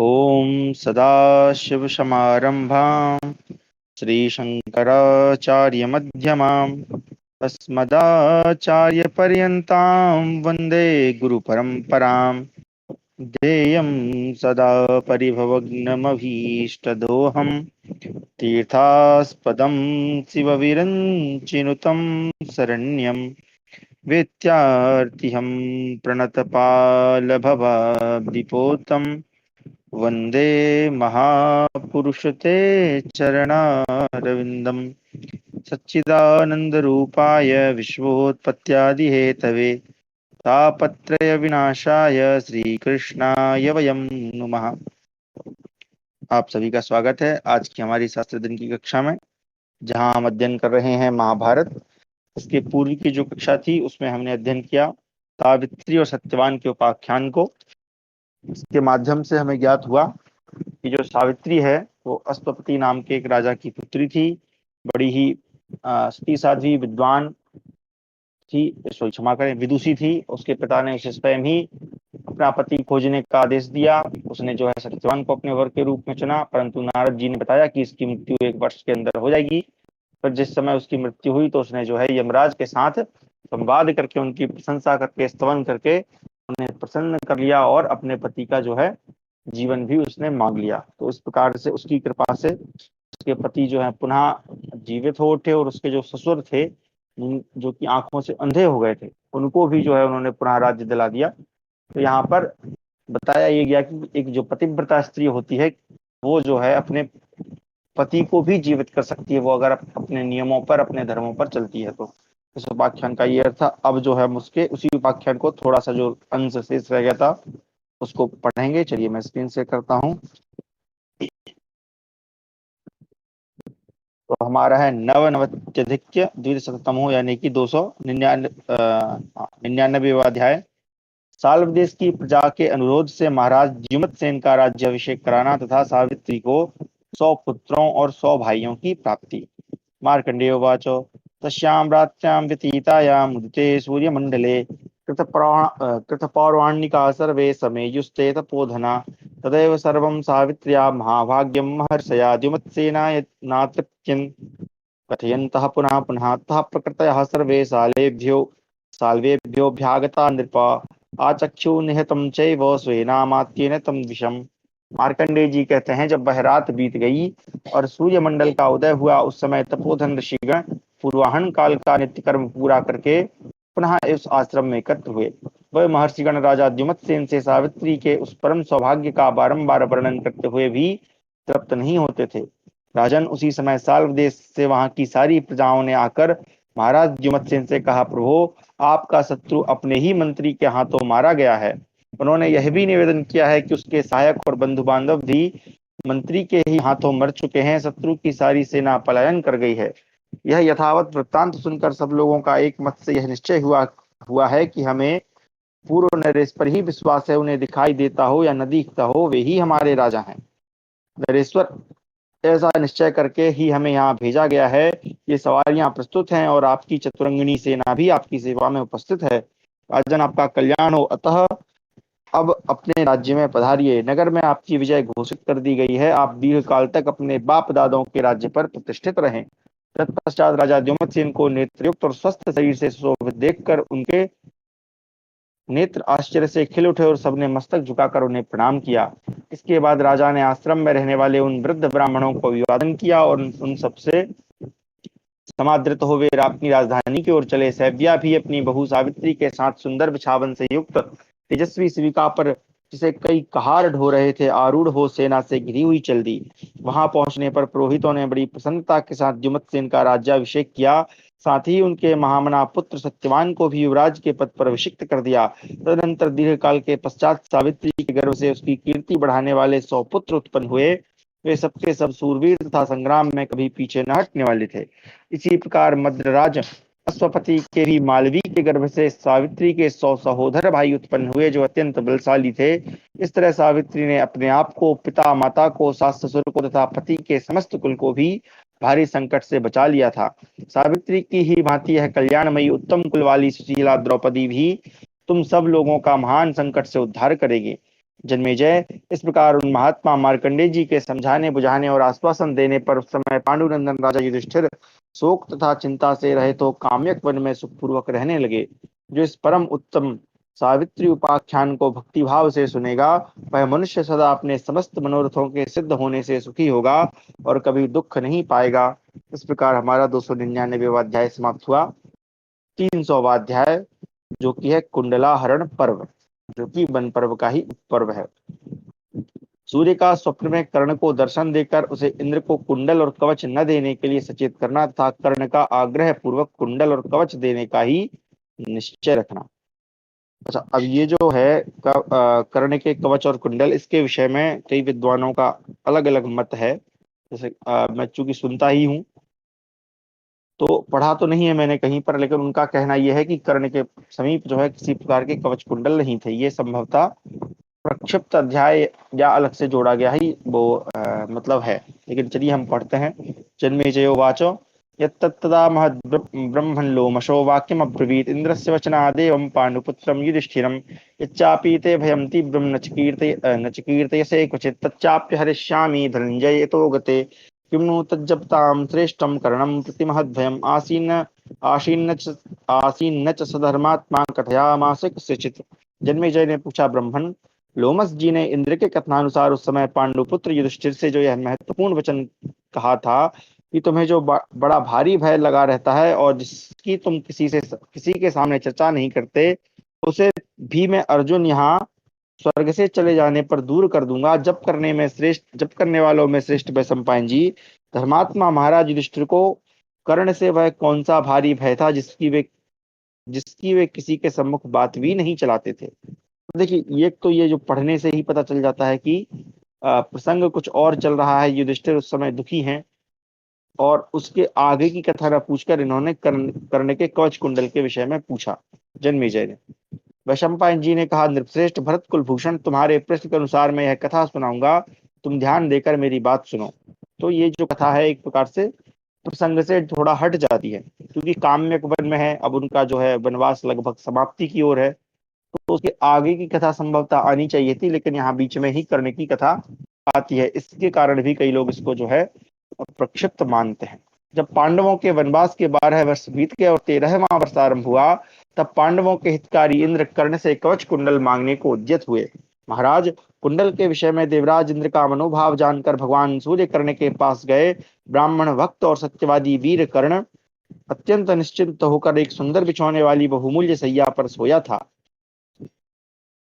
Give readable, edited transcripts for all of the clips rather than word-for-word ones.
ॐ सदाशिवसमारम्भां श्रीशङ्कराचार्यमध्यमाम् अस्मदाचार्यपर्यन्तां वन्दे गुरुपरम्परां। ध्येयं सदा परिभवग्नमभीष्टदोहं तीर्थास्पदं शिवविरञ्चिनुतं शरण्यं विद्यार्थिहं प्रणतपालभवाब्धिपोतं वन्दे महापुरुषते चरणारविन्दम्। सच्चिदानन्दरूपाय विश्वोत्पत्त्यादिहेतवे तापत्रय विनाशाय श्रीकृष्णाय वयं नुमः। आप सभी का स्वागत है आज की हमारी शास्त्र दिन की कक्षा में, जहां हम अध्ययन कर रहे हैं महाभारत। इसके पूर्व की जो कक्षा थी उसमें हमने अध्ययन किया सावित्री और सत्यवान के उपाख्यान को। इसके माध्यम से हमें ज्ञात हुआ कि जो सावित्री है वो अश्वपति नाम के एक राजा की पुत्री थी। बड़ी ही सती साध्वी विद्वान थी, क्षमा करें, विदुषी थी। उसके पिता ने उसे स्वयं ही अपना पति खोजने का आदेश दिया। उसने जो है सत्यवान को अपने वर के रूप में चुना, परंतु नारद जी ने बताया कि इसकी मृत्यु 1 वर्ष के अंदर हो जाएगी। पर जिस समय उसकी मृत्यु हुई तो उसने जो है यमराज के साथ संवाद करके, उनकी प्रशंसा करके, स्तवन करके उन्हें प्रसन्न कर लिया और अपने पति का जो है जीवन भी उसने मांग लिया। तो इस प्रकार से उसकी कृपा से उसके पति जो है पुनः जीवित हो उठे, और उसके जो ससुर थे जो कि आंखों से अंधे हो गए थे, उनको भी जो है उन्होंने पुनः राज्य दिला दिया। तो यहाँ पर बताया ये गया कि एक जो पतिव्रता स्त्री होती है वो जो है अपने पति को भी जीवित कर सकती है, वो अगर अपने नियमों पर, अपने धर्मों पर चलती है। तो इस उपाख्यान का ये अर्थ था। अब जो है हम उसके उसी उपाख्यान को थोड़ा सा जो अंश शेष रह गया था उसको पढ़ेंगे। चलिए मैं स्क्रीन शेयर करता हूँ। तो हमारा है नवनवत्यधिक द्विशतमो, यानी कि 299वां अध्याय। साल्व देश की प्रजा के अनुरोध से महाराज द्युमत सेन का राज्याभिषेक कराना तथा सावित्री को 100 पुत्रों और 100 भाइयों की प्राप्ति। मार्कंडेय उवाच तस्यां रात्र्यां व्यतीतायां उदिते सूर्यमंडले कृतपौराणिका सर्वे समेयुस्ते तपोधना। तदैव सर्वं सावित्र्या महाभाग्यं महर्षया द्युमत्सेनाय नातृप्यन् कथयन्तः पुनः पुनः तः प्रकृतयः सर्वे साल्वेभ्योऽभ्यागता नृपा आचक्षु निहतं चैव स्वेनामात्येन तं विषम। मार्कंडेय जी कहते हैं, जब वह रात बीत गई और सूर्यमंडल का उदय हुआ, उस समय तपोधन ऋषिगण पूर्वाहन काल का नित्य कर्म पूरा करके पुनः इस आश्रम में एकत्र हुए। वह महर्षिगण राजा द्युमत्सेन से सावित्री के उस परम सौभाग्य का बारंबार वर्णन करते हुए भी तृप्त नहीं होते थे। राजन, उसी समय साल्व देश से वहां की सारी प्रजाओं ने आकर महाराज द्युमत्सेन से कहा, प्रभु, आपका शत्रु अपने ही मंत्री के हाथों मारा गया है। उन्होंने यह भी निवेदन किया है कि उसके सहायक और बंधु बांधव भी मंत्री के ही हाथों मर चुके हैं। शत्रु की सारी सेना पलायन कर गई है। यह यथावत वृत्तांत सुनकर सब लोगों का एक मत से यह निश्चय हुआ है कि हमें पूर्व नरेश पर ही विश्वास है। उन्हें दिखाई देता हो या न दिखता हो, वे ही हमारे राजा हैं। नरेश्वर, ऐसा निश्चय करके ही हमें यहाँ भेजा गया है। ये सवारियां प्रस्तुत हैं और आपकी चतुरंगिनी सेना भी आपकी सेवा में उपस्थित है। राजन, आपका कल्याण हो। अतः अब अपने राज्य में पधारिए। नगर में आपकी विजय घोषित कर दी गई है। आप दीर्घ काल तक अपने बाप दादों के राज्य पर प्रतिष्ठित रहें। तत्पश्चात राजा द्युमत्सेन को नेत्रयुक्त और स्वस्थ शरीर से सुशोभित देखकर उनके नेत्र आश्चर्य से खिल उठे और सबने मस्तक झुकाकर उन्हें प्रणाम किया। इसके बाद राजा ने आश्रम में रहने वाले उन वृद्ध ब्राह्मणों को अभिवादन किया और उन सबसे समादृत हो वे अपनी राजधानी की ओर चले। सैव्या भी अपनी बहू सावित्री के साथ सुंदर बिछावन से युक्त तेजस्वी शिविका पर, जिसे कई कहार ढो रहे थे, आरूढ़ हो सेना से घिरी हुई चल दी। वहां पहुंचने पर पुरोहितों ने बड़ी प्रसन्नता के साथ द्युमत्सेन का राज्याभिषेक किया। साथ ही उनके महामना पुत्र सत्यवान को भी युवराज के पद पर अभिषिक्त कर दिया। तदनंतर दीर्घ काल के पश्चात सावित्री के गर्भ से उसकी कीर्ति बढ़ाने वाले 100 पुत्र उत्पन्न हुए। वे सबके सब सूरवीर तथा संग्राम में कभी पीछे न हटने वाले थे। इसी प्रकार मद्रराज अश्वपति के भी मालवी के गर्भ से सावित्री के 100 सहोदर भाई उत्पन्न हुए, जो अत्यंत बलशाली थे। इस तरह सावित्री ने अपने आप को, पिता माता को, सास ससुर को तथा पति के समस्त कुल को भी भारी संकट से बचा लिया था। सावित्री की ही भांति यह कल्याणमयी उत्तम कुल वाली सुशीला द्रौपदी भी तुम सब लोगों का महान संकट से उद्धार करेगी। जन्मेजय, इस प्रकार उन महात्मा मार्कंडेय जी के समझाने बुझाने और आश्वासन देने पर उस समय पांडुनंदन राजा युधिष्ठिर शोक तथा चिंता से रहे तो काम्यक वन में सुखपूर्वक रहने लगे। जो इस परम उत्तम सावित्री उपाख्यान को भक्तिभाव से सुनेगा, वह मनुष्य सदा अपने समस्त मनोरथों के सिद्ध होने से सुखी होगा और कभी दुख नहीं पाएगा। इस प्रकार हमारा 299वां अध्याय समाप्त हुआ। 300वां अध्याय, जो कि है कुंडलाहरण पर्व, जो कि वन पर्व का ही पर्व है। सूर्य का स्वप्न में कर्ण को दर्शन देकर उसे इंद्र को कुंडल और कवच न देने के लिए सचेत करना था। कर्ण का आग्रह पूर्वक कुंडल और कवच देने का ही निश्चय रखना। अच्छा, अब ये जो है कर्ण के कवच और कुंडल, इसके विषय में कई विद्वानों का अलग अलग मत है। जैसे मैं चूंकि सुनता ही हूँ, तो पढ़ा तो नहीं है मैंने कहीं पर, लेकिन उनका कहना यह है कि कर्ण के समीप जो है किसी प्रकार के कवच कुंडल नहीं थे। ये संभवतः प्रक्षिप्त अध्याय या अलग से जोड़ा गया ही वो मतलब है। लेकिन चलिए हम पढ़ते हैं। जन्मेजयो वाचो यत्तदा महद् ब्रह्मन् लोमशो वाक्यम अब्रवीत इंद्रस्य वचनादेवं पांडुपुत्रं युधिष्ठिरं यच्चापि ते भयं तीव्रं न च कीर्तयसे क्वचित् तच्चाप्य हरिष्यामि धनञ्जय यतो गते किं नु तज्जप्तां श्रेष्ठं करणं प्रति महद्भयम् आसीन्न च सधर्मात्मा कथयामास कस्यचित्। जन्मेजय ने पूछा, ब्रह्मन लोमस जी ने इंद्र के कथनानुसार उस समय पांडुपुत्र युधिष्ठिर से जो यह महत्वपूर्ण वचन कहा था कि तुम्हें जो बड़ा भारी भय लगा रहता है और जिसकी तुम किसी के सामने चर्चा नहीं करते, उसे भी मैं अर्जुन यहाँ स्वर्ग से चले जाने पर दूर कर दूंगा। जब करने वालों में श्रेष्ठ वैशंपायन जी, धर्मात्मा महाराज युधिष्ठिर को कर्ण से वह कौन सा भारी भय था जिसकी वे किसी के सम्मुख बात भी नहीं चलाते थे। तो देखिए, ये जो पढ़ने से ही पता चल जाता है कि प्रसंग कुछ और चल रहा है। युधिष्ठिर उस समय दुखी हैं और उसके आगे की कथा न पूछकर इन्होंने कर्ण के कवच कुंडल के विषय में पूछा। जन्मेजय ने, वैशंपायन जी ने कहा, नृपश्रेष्ठ भरत कुलभूषण, तुम्हारे प्रश्न के अनुसार मैं यह कथा सुनाऊंगा, तुम ध्यान देकर मेरी बात सुनो। तो ये जो कथा है एक प्रकार से प्रसंग से थोड़ा हट जाती है, क्योंकि काम्यक वन में है, अब उनका जो है वनवास लगभग समाप्ति की ओर है। तो उसके आगे की कथा संभवतः आनी चाहिए थी, लेकिन यहाँ बीच में ही कर्ण की कथा आती है। इसके कारण भी कई लोग इसको जो है प्रक्षिप्त मानते हैं। जब पांडवों के वनवास के 12 वर्ष बीत गए और 13वां वर्ष आरंभ हुआ, तब पांडवों के हितकारी इंद्र कर्ण से कवच कुंडल मांगने को उद्यत हुए। महाराज, कुंडल के विषय में देवराज इंद्र का मनोभाव जानकर भगवान सूर्य कर्ण के पास गए। ब्राह्मण भक्त और सत्यवादी वीर कर्ण अत्यंत निश्चिंत होकर एक सुंदर बिछौने वाली बहुमूल्य सैया पर सोया था।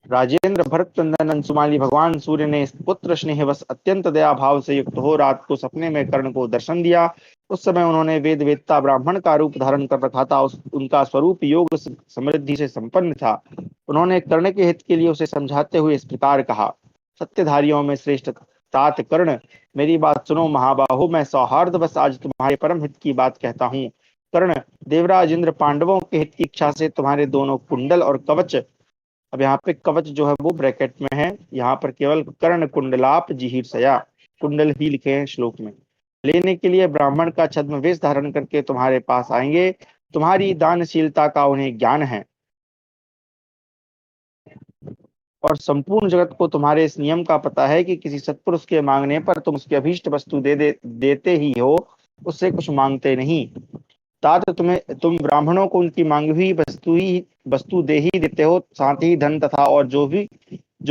राजेंद्र भरत नंदन अंशुमाली, भगवान सूर्य ने पुत्र स्नेहवश अत्यंत दया भाव से युक्त हो रात को सपने में कर्ण को दर्शन दिया। उस समय उन्होंने वेद वेदता ब्राह्मण का रूप धारण कर रखा था। उनका स्वरूप योग समृद्धि से संपन्न था। उन्होंने कर्ण के हित के लिए उसे समझाते हुए इस प्रकार कहा, सत्यधारियों में श्रेष्ठ तात कर्ण, मेरी बात सुनो। महाबाहो, मैं सौहार्दवश आज तुम्हारे परम हित की बात कहता हूँ। कर्ण, देवराज इंद्र पांडवों के हित की इच्छा से तुम्हारे दोनों कुंडल और कवच, अब यहाँ पे कवच जो है वो ब्रैकेट में है, यहाँ पर केवल कर्ण कुंडलाप जिहीर्षया, कुंडल ही लिखे हैं श्लोक में, लेने के लिए ब्राह्मण का छद्म वेश धारण करके तुम्हारे पास आएंगे। तुम्हारी दानशीलता का उन्हें ज्ञान है और संपूर्ण जगत को तुम्हारे इस नियम का पता है कि किसी सत्पुरुष के मांगने पर तुम उसकी अभीष्ट वस्तु देते ही हो, उससे कुछ मांगते नहीं। तात तुम ब्राह्मणों को उनकी मांगी हुई वस्तु दे ही देते हो, साथ ही धन तथा और जो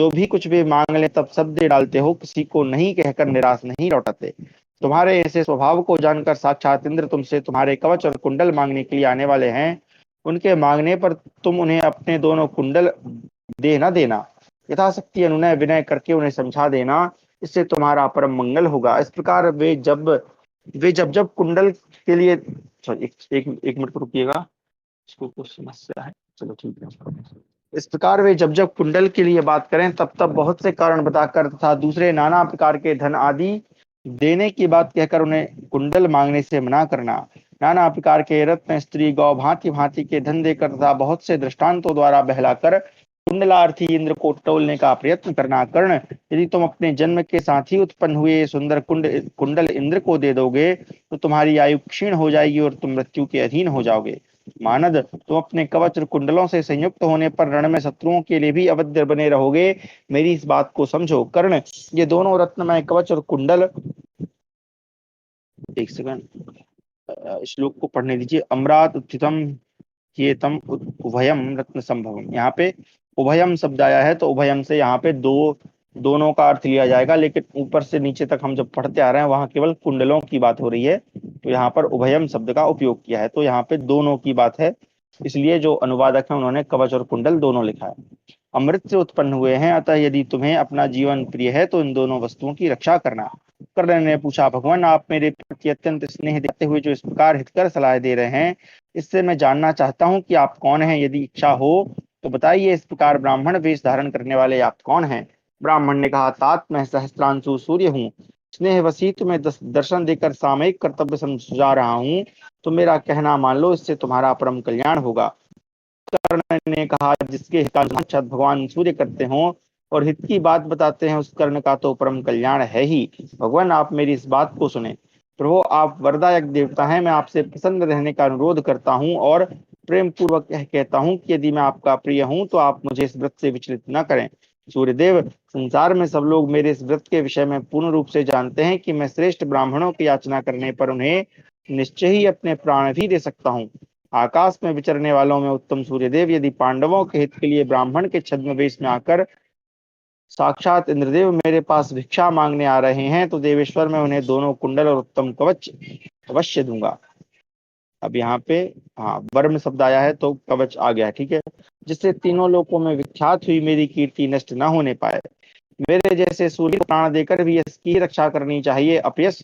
भी कुछ भी मांग ले तब सब दे डालते हो, किसी को नहीं कहकर निराश नहीं लौटाते। तुम्हारे ऐसे स्वभाव को जानकर साक्षात इंद्र तुमसे तुम्हारे कवच और कुंडल मांगने के लिए आने वाले हैं। उनके मांगने पर तुम उन्हें अपने दोनों कुंडल दे न देना, यथाशक्ति अनुनय विनय करके उन्हें समझा देना, इससे तुम्हारा परम मंगल होगा। इस प्रकार वे जब जब कुंडल के लिए, सॉरी, एक मिनट रुकिएगा, इसको कुछ समस्या है, चलो ठीक है। इस प्रकार वे जब जब कुंडल के लिए बात करें तब तब बहुत से कारण बताकर तथा दूसरे नाना प्रकार के धन आदि देने की बात कहकर उन्हें कुंडल मांगने से मना करना। नाना प्रकार के रत्न स्त्री गौ भांति भांति के धन देकर तथा बहुत से दृष्टांतों द्वारा बहलाकर कुंडलार्थी इंद्र को टोलने का प्रयत्न करना। कर्ण, यदि तुम अपने जन्म के साथ ही उत्पन्न हुए सुंदर कुंडल इंद्र को दे दोगे तो तुम्हारी आयु क्षीण हो जाएगी और तुम मृत्यु के अधीन हो जाओगे। मानद, तुम अपने कवच और कुंडलों से संयुक्त होने पर रण में शत्रुओं के लिए भी अवध्य बने रहोगे। मेरी इस बात को समझो। कर्ण, ये दोनों रत्नमय कवच और कुंडल, एक सेकंड, श्लोक को पढ़ने दीजिए। अम्रात उत्थितम ये तम उभयम रत्न संभवम, यहाँ पे उभयम शब्द आया है तो उभयम से यहाँ पे दोनों का अर्थ लिया जाएगा, लेकिन ऊपर से नीचे तक हम जब पढ़ते आ रहे हैं वहां केवल कुंडलों की बात हो रही है, तो यहाँ पर उभयम शब्द का उपयोग किया है, तो यहाँ पे दोनों की बात है, इसलिए जो अनुवादक है उन्होंने कवच और कुंडल दोनों लिखा है। अमृत से उत्पन्न हुए हैं, अतः यदि तुम्हें अपना जीवन प्रिय है तो इन दोनों वस्तुओं की रक्षा करना। कर्ण ने पूछा, भगवान आप मेरे प्रति अत्यंत स्नेह देते हुए जो इस प्रकार हितकर सलाह दे रहे हैं, इससे मैं जानना चाहता हूँ कि आप कौन हैं। यदि इच्छा हो तो बताइए, इस प्रकार ब्राह्मण वेश धारण करने वाले आप कौन हैं। ब्राह्मण ने कहा, तात मैं सहस्त्रांशु सूर्य हूँ, स्नेह वसी तुम्हें दर्शन देकर सामयिक कर्तव्य समझा रहा हूँ, तो मेरा कहना मान लो, इससे तुम्हारा परम कल्याण होगा। कर्ण ने कहा, जिसके हित का भगवान सूर्य करते हो और हित की बात बताते हैं, उस कर्ण का तो परम कल्याण है ही। भगवान आप मेरी इस बात को सुने। प्रभु आप वरदायक देवता हैं, मैं आपसे प्रसन्न रहने का अनुरोध करता हूँ और प्रेम पूर्वक यह कहता हूँ कि यदि मैं आपका प्रिय हूँ तो आप मुझे इस व्रत से विचलित न करें। सूर्यदेव, संसार में सब लोग मेरे इस व्रत के विषय में पूर्ण रूप से जानते हैं कि मैं श्रेष्ठ ब्राह्मणों की याचना करने पर उन्हें निश्चय ही अपने प्राण भी दे सकता हूँ। आकाश में विचरने वालों में उत्तम सूर्यदेव, यदि पांडवों के हित के लिए ब्राह्मण के छद्म वेश में आकर साक्षात इंद्रदेव मेरे पास भिक्षा मांगने आ रहे हैं, तो देवेश्वर मैं उन्हें दोनों कुंडल और उत्तम कवच अवश्य दूंगा। अब यहाँ पे हाँ वर्म शब्द आया है तो कवच आ गया है, ठीक है। जिससे तीनों लोकों में विख्यात हुई मेरी कीर्ति नष्ट न होने पाए। मेरे जैसे सूर्य प्राण देकर भी इसकी रक्षा करनी चाहिए, अपयश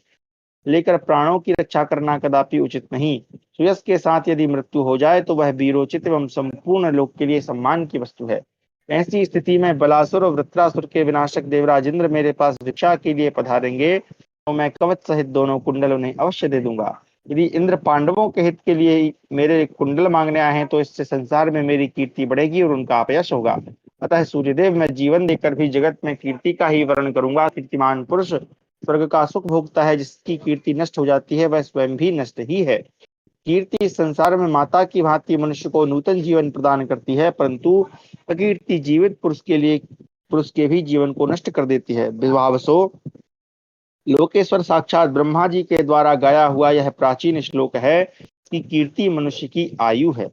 लेकर प्राणों की रक्षा करना कदापि उचित नहीं। सुयश के साथ यदि मृत्यु हो जाए तो वह वीरोचित एवं संपूर्ण लोक के लिए सम्मान की वस्तु है। ऐसी स्थिति में बलासुर और वृत्रासुर के विनाशक देवराज इंद्र मेरे पास भिक्षा के लिए पधारेंगे, तो मैं कवच सहित दोनों कुंडल उन्हें अवश्य दे दूंगा। यदि इंद्र पांडवों के हित के लिए मेरे कुंडल मांगने आए हैं, तो इससे संसार में मेरी कीर्ति बढ़ेगी और उनका अपयश होगा। अतः सूर्यदेव, मैं जीवन देकर भी जगत में कीर्ति का ही वर्ण करूंगा। कीर्तिमान पुरुष स्वर्ग का सुख भोगता है, जिसकी कीर्ति नष्ट हो जाती है वह स्वयं भी नष्ट ही है। कीर्ति इस संसार में माता की भांति मनुष्य को नूतन जीवन प्रदान करती है, परंतु अकीर्ति जीवित पुरुष के भी जीवन को नष्ट कर देती है। विभावसो लोकेश्वर साक्षात ब्रह्मा जी के द्वारा गाया हुआ यह प्राचीन श्लोक है कि कीर्ति मनुष्य की आयु है।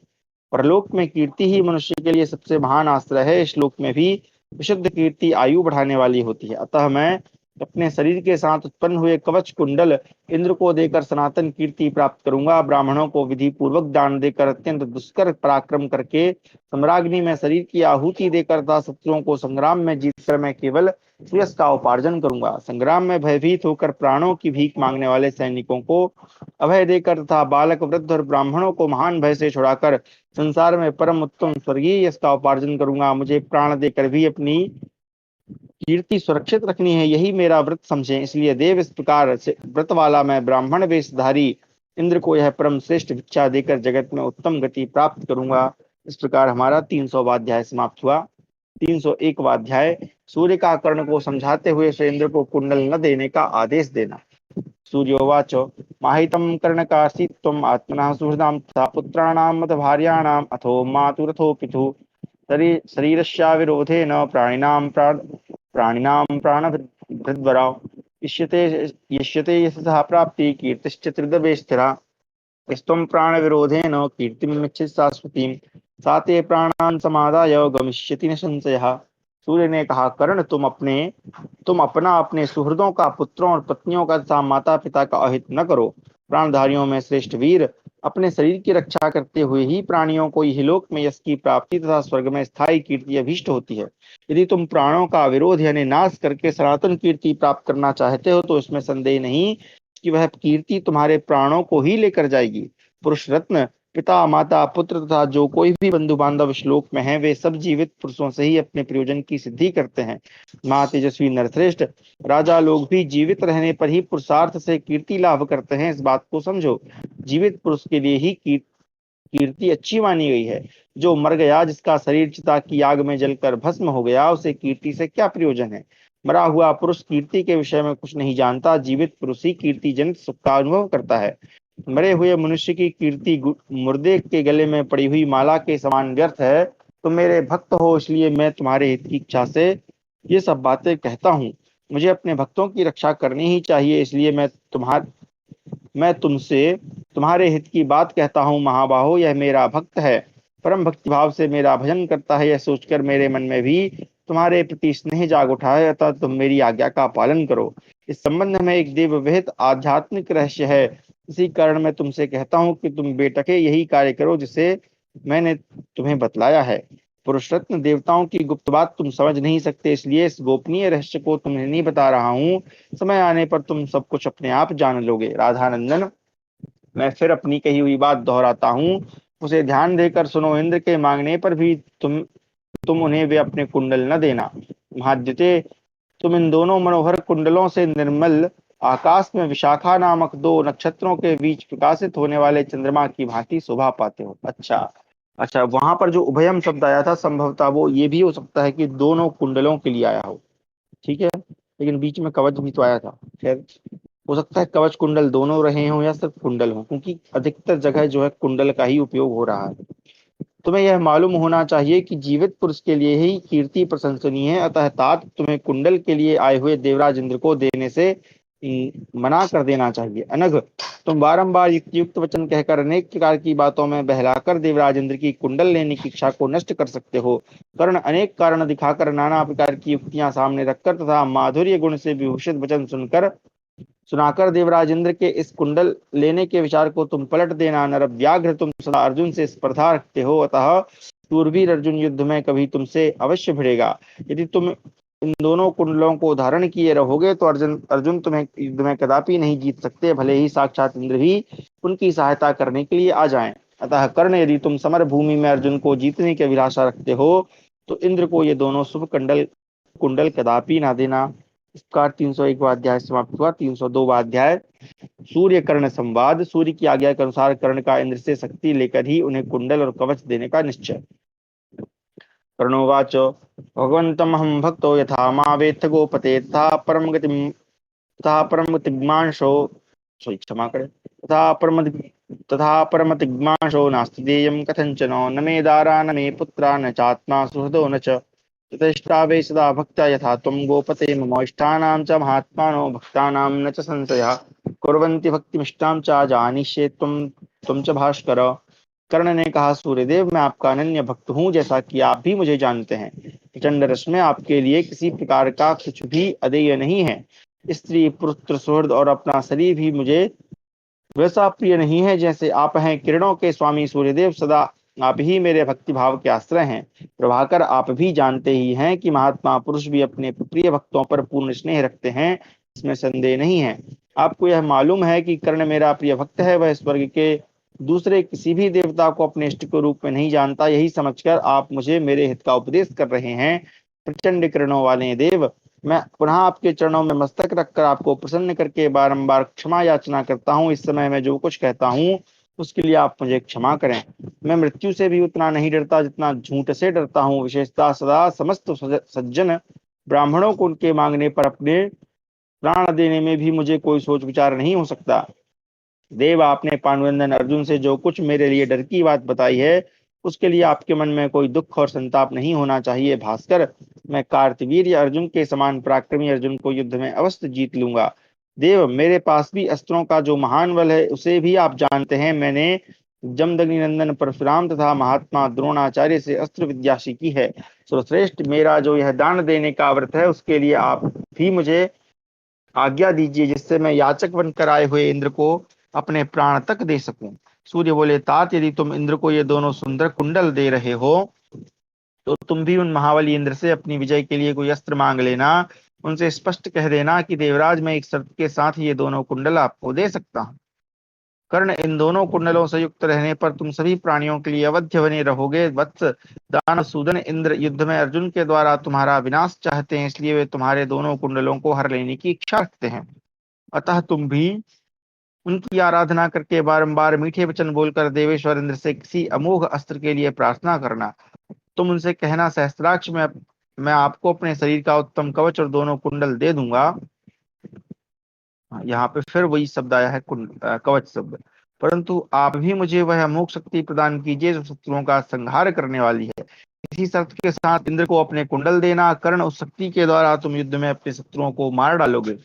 परलोक में कीर्ति ही मनुष्य के लिए सबसे महान आश्रय है। इस श्लोक में भी विशुद्ध कीर्ति आयु बढ़ाने वाली होती है। अतः मैं अपने शरीर के साथ उत्पन्न हुए कवच कुंडल इंद्र को देकर सनातन कीर्ति प्राप्त करूंगा। ब्राह्मणों को विधि पूर्वक दान देकर अत्यंत दुष्कर पराक्रम करके सम्राग्नि में शरीर की आहुति देकर तथा शत्रुओं को संग्राम में जीतकर मैं केवल यश का उपार्जन करूंगा। संग्राम में भयभीत होकर प्राणों की भीख मांगने वाले सैनिकों को अभय देकर तथा बालक वृद्ध और ब्राह्मणों को महान भय से छुड़ाकर संसार में परम उत्तम स्वर्गीय यश का उपार्जन करूंगा। मुझे प्राण देकर भी अपनी कीर्ति सुरक्षित रखनी है, यही मेरा व्रत समझें। इसलिए देव, इस प्रकार से व्रत वाला मैं ब्राह्मण वेशधारी इंद्र को यह परम श्रेष्ठ भिक्षा देकर जगत में उत्तम गति प्राप्त करूंगा। इस प्रकार हमारा 300वां अध्याय समाप्त हुआ। 301वां अध्याय, सूर्य का कर्ण को समझाते हुए श्री इंद्र को कुंडल न देने का आदेश देना। सूर्योवाच, माहितं कर्णकासीत् त्वम् आत्मनः सुहृदां तथा पुत्राणां मत भार्याणाम् अथो मातुरथो पितुः शरीरस्याविरोधेन प्राणिनां प्राणभृद्वरा इष्यते इष्यते यशसः प्राप्ति कीर्तिश्च त्रिदवे स्थिरा। स्त्वं प्राणविरोधेन कीर्तिमिच्छति शाश्वतीं, सा ते प्राणान् समादाय गमिष्यति न संशयः। सूर्य ने कहा, कर्ण तुम अपना अपने सुहृदों का, पुत्रों और पत्नियों का तथा माता पिता का अहित न करो। प्राणधारियों में श्रेष्ठ वीर, अपने शरीर की रक्षा करते हुए ही प्राणियों को इहलोक में यश की प्राप्ति तथा स्वर्ग में स्थायी कीर्ति अभीष्ट होती है। यदि तुम प्राणों का विरोध यानी नाश करके सनातन कीर्ति प्राप्त करना चाहते हो, तो इसमें संदेह नहीं कि वह कीर्ति तुम्हारे प्राणों को ही लेकर जाएगी। पुरुष रत्न, पिता माता पुत्र तथा जो कोई भी बंधु बांधव श्लोक में है, वे सब जीवित पुरुषों से ही अपने प्रयोजन की सिद्धि करते हैं। महातेजस्वी नरश्रेष्ठ, राजा लोग भी जीवित रहने पर ही पुरुषार्थ से कीर्ति लाभ करते हैं, इस बात को समझो। जीवित पुरुष के लिए ही कीर्ति अच्छी मानी गई है। जो मर गया, जिसका शरीर चिता की आग में जलकर भस्म हो गया, उसे कीर्ति से क्या प्रयोजन है। मरा हुआ पुरुष कीर्ति के विषय में कुछ नहीं जानता, जीवित पुरुष ही कीर्ति जनित सुख का अनुभव करता है। मरे हुए मनुष्य की कीर्ति मुर्दे के गले में पड़ी हुई माला के समान व्यर्थ है। तुम मेरे भक्त हो, इसलिए मैं तुम्हारे हित की इच्छा से ये सब बातें कहता हूँ। मुझे अपने भक्तों की रक्षा करनी ही चाहिए, इसलिए मैं तुमसे तुम्हारे हित की बात कहता हूँ। महाबाहो, यह मेरा भक्त है, परम भक्ति भाव से मेरा भजन करता है। यह सोचकर मेरे मन में भी तुम्हारे प्रति स्नेह जाग उठा है, अतः तुम मेरी आज्ञा का पालन करो। इस संबंध में एक देव विहित आध्यात्मिक रहस्य है। इसी कारण मैं तुमसे कहता हूँ कि तुम बेटके यही कार्य करो जिसे मैंने तुम्हें बतलाया है। पुरुष रत्न देवताओं की गुप्त बात तुम समझ नहीं सकते, इसलिए इस गोपनीय रहस्य को तुम्हें नहीं बता रहा हूँ। समय आने पर तुम सब कुछ अपने आप जान लोगे। राधानंदन, मैं फिर अपनी कही हुई बात दोहराता हूँ, उसे ध्यान देकर सुनो। इंद्र के मांगने पर भी तुम उन्हें वे अपने कुंडल न देना। महाद्युते, तुम इन दोनों मनोहर कुंडलों से निर्मल आकाश में विशाखा नामक दो नक्षत्रों के बीच प्रकाशित होने वाले चंद्रमा की भांति शोभा पाते हो। अच्छा, अच्छा, वहां पर जो उभयम शब्द आया था, संभवतः वो ये भी हो सकता है कि दोनों कुंडलों के लिए आया हो। ठीक है, लेकिन बीच में कवच भी तो आया था। खैर, हो सकता है कवच कुंडल दोनों रहे हों या सिर्फ कुंडल हो, क्योंकि अधिकतर जगह जो है कुंडल का ही उपयोग हो रहा है। तुम्हें यह मालूम होना चाहिए कि जीवित पुरुष के लिए ही कीर्ति प्रशंसनीय है, अतः तात तुम्हें कुंडल के लिए आए हुए देवराज इंद्र को देने से मना कर देना चाहिए। अनघ, तुम बारंबार युक्त युक्त वचन कहकर अनेक प्रकार की बातों में बहलाकर देवराज इंद्र की कुंडल लेने की इच्छा को नष्ट कर सकते हो। कर्ण अनेक कारण दिखाकर, नाना प्रकार की युक्तियां सामने रखकर तथा माधुर्य गुण से विभूषित वचन सुनाकर देवराज इंद्र के इस कुंडल लेने के विचार को तुम पलट देना। नरव्याघ्र, तुम सदा अर्जुन से स्पर्धा रखते हो, अतः शूरवीर अर्जुन युद्ध में कभी तुमसे अवश्य भिड़ेगा। यदि तुम इन दोनों कुंडलों को धारण किए रहोगे तो अर्जुन अर्जुन तुम्हें युद्ध में कदापि नहीं जीत सकते, भले ही साक्षात इंद्र भी उनकी सहायता करने के लिए आ जाएं। अतः कर्ण, यदि तुम समर भूमि में अर्जुन को जीतने की अभिलाषा रखते हो तो इंद्र को ये दोनों शुभ कुंडल कुंडल कदापि ना देना। इसका 301वां अध्याय समाप्त हुआ। 302वां अध्याय, सूर्य कर्ण संवाद। सूर्य की आज्ञा के अनुसार कर्ण का इंद्र से शक्ति लेकर ही उन्हें कुंडल और कवच देने का निश्चय। कर्णोवाच, भगवन्तमहं भक्तो यथा मावेत्थ गोपते तथा परम गतिमांशो क्षमा करे तथा परम तिग्मांशो नास्ति देयं कथंचन। न मे दारा न मे पुत्रा न चात्मा सुहृदो न च तथैष्टावे सदा भक्ता यथा त्वं गोपते मम। इष्टानां च महात्मानो भक्तानां न च संशयः कुर्वन्ति भक्तिमिष्टां च जानिष्ये त्वं च भास्कर। कर्ण ने कहा, सूर्यदेव, मैं आपका अनन्य भक्त हूँ, जैसा कि आप भी मुझे जानते हैं। प्रचंड रस में आपके लिए किसी प्रकार का कुछ भी अदेय नहीं है। स्त्री पुत्र सुहृद और अपना शरीर भी मुझे वैसा प्रिय नहीं है जैसे आप हैं। किरणों के स्वामी सूर्यदेव, सदा आप ही मेरे भक्ति भाव के आश्रय हैं। प्रभाकर, आप भी जानते ही हैं कि महात्मा पुरुष भी अपने प्रिय भक्तों पर पूर्ण स्नेह रखते हैं, इसमें संदेह नहीं है। आपको यह मालूम है कि कर्ण मेरा प्रिय भक्त है, वह स्वर्ग के दूसरे किसी भी देवता को अपने इष्ट के रूप में नहीं जानता। यही समझकर आप मुझे मेरे हित का उपदेश कर रहे हैं। प्रचंड किरणों वाले देव, मैं पुनः आपके चरणों में मस्तक रखकर आपको प्रसन्न करके बारंबार क्षमा याचना करता हूँ। इस समय मैं जो कुछ कहता हूँ उसके लिए आप मुझे क्षमा करें। मैं मृत्यु से भी उतना नहीं डरता जितना झूठ से डरता हूँ। विशेषतः सदा समस्त सज्जन ब्राह्मणों को उनके मांगने पर अपने प्राण देने में भी मुझे कोई सोच विचार नहीं हो सकता। देव, आपने पांडुनंदन अर्जुन से जो कुछ मेरे लिए डर की बात बताई है उसके लिए आपके मन में कोई दुख और संताप नहीं होना चाहिए। भास्कर, मैं कार्तवीर्य अर्जुन के समान पराक्रमी अर्जुन को युद्ध में अवश्य जीत लूंगा। देव, मेरे पास भी अस्त्रों का जो महान बल है उसे भी आप जानते हैं। मैंने जमदग्नि नंदन परशुराम तथा महात्मा द्रोणाचार्य से अस्त्र विद्या सीखी है। सर्वश्रेष्ठ, मेरा जो यह दान देने का व्रत है उसके लिए आप भी मुझे आज्ञा दीजिए, जिससे मैं याचक बनकर आए हुए इंद्र को अपने प्राण तक दे सकूं। सूर्य बोले, तात, यदि तुम इंद्र को ये दोनों सुंदर कुंडल दे रहे हो तो तुम भी उन महाबली इंद्र से अपनी विजय के लिए कोई अस्त्र मांग लेना। उनसे स्पष्ट कह देना कि देवराज, मैं एक शर्त के साथ ये दोनों कुंडल आपको दे सकता हूँ। कर्ण, इन दोनों कुंडलों से युक्त रहने पर तुम सभी प्राणियों के लिए अवध्य बने रहोगे। वत्स, दानव सूदन इंद्र युद्ध में अर्जुन के द्वारा तुम्हारा विनाश चाहते हैं, इसलिए वे तुम्हारे दोनों कुंडलों को हर लेने की इच्छा रखते हैं। अतः तुम भी उनकी आराधना करके बारंबार मीठे वचन बोलकर देवेश्वर इंद्र से किसी अमोघ अस्त्र के लिए प्रार्थना करना। तुम उनसे कहना, सहस्त्राक्ष में मैं आपको अपने शरीर का उत्तम कवच और दोनों कुंडल दे दूंगा। यहाँ पे फिर वही शब्द आया है, कवच शब्द। परंतु आप भी मुझे वह अमोघ शक्ति प्रदान कीजिए जो शत्रुओं का संहार करने वाली है। इसी शर्त के साथ इंद्र को अपने कुंडल देना। कर्ण, उस शक्ति के द्वारा तुम युद्ध में अपने शत्रुओं को मार डालोगे।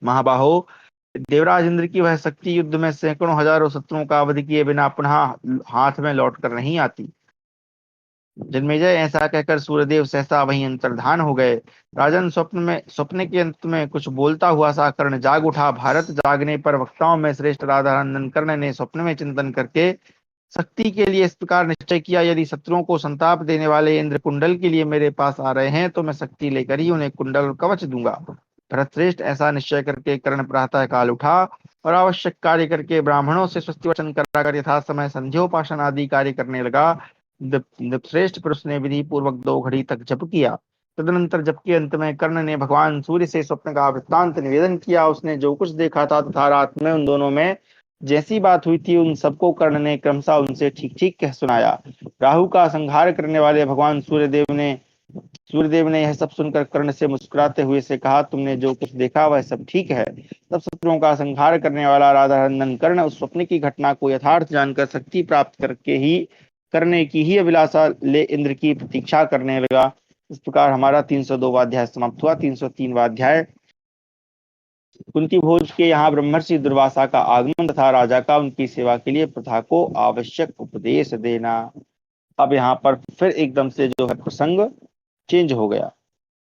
महाबाहो, देवराज इंद्र की वह शक्ति युद्ध में सैकड़ों हजारों शत्रुओं का वध किए बिना पुनः हाथ में लौट कर नहीं आती। जन्मेजय, ऐसा कहकर सूर्यदेव सहसा वहीं अंतर्धान हो गए। राजन, स्वप्न के अंत में कुछ बोलता हुआ सा कर्ण जाग उठा। भारत जागने पर वक्ताओं में श्रेष्ठ राधानंदन कर्ण ने स्वप्न में चिंतन करके शक्ति के लिए इस प्रकार निश्चय किया, यदि शत्रुओं को संताप देने वाले इंद्र कुंडल के लिए मेरे पास आ रहे हैं तो मैं शक्ति लेकर ही उन्हें कुंडल और कवच दूंगा। भरतश्रेष्ठ, ऐसा निश्चय करके कर्ण प्रातः काल उठा और आवश्यक कार्य करके ब्राह्मणों से स्वस्ति वचन कराकर यथा समय संध्योपासन आदि कार्य करने लगा। श्रेष्ठ पुरुष ने विधि पूर्वक 2 घड़ी तक जप किया। तदनंतर जप के अंत में कर्ण ने भगवान सूर्य से स्वप्न का वृत्तांत निवेदन किया। उसने जो कुछ देखा था तथा रात में उन दोनों में जैसी बात हुई थी उन सबको कर्ण ने क्रमशः उनसे ठीक ठीक कह सुनाया। राहु का संहार करने वाले भगवान सूर्यदेव ने यह सब सुनकर कर्ण से मुस्कुराते हुए से कहा, तुमने जो कुछ देखा वह सब ठीक है। तब शत्रुओं का संहार करने वाला राधानंदन कर्ण उस स्वप्न की घटना को यथार्थ जानकर शक्ति प्राप्त करने की ही अभिलाषा ले इंद्र की प्रतीक्षा करने लगा। इस प्रकार हमारा 302वां अध्याय समाप्त हुआ। 303वां अध्याय, कुंती भोज के यहाँ ब्रह्मर्षि दुर्वासा का आगमन तथा राजा का उनकी सेवा के लिए प्रथा को आवश्यक उपदेश देना। अब यहाँ पर फिर एकदम से जो है प्रसंग चेंज हो गया।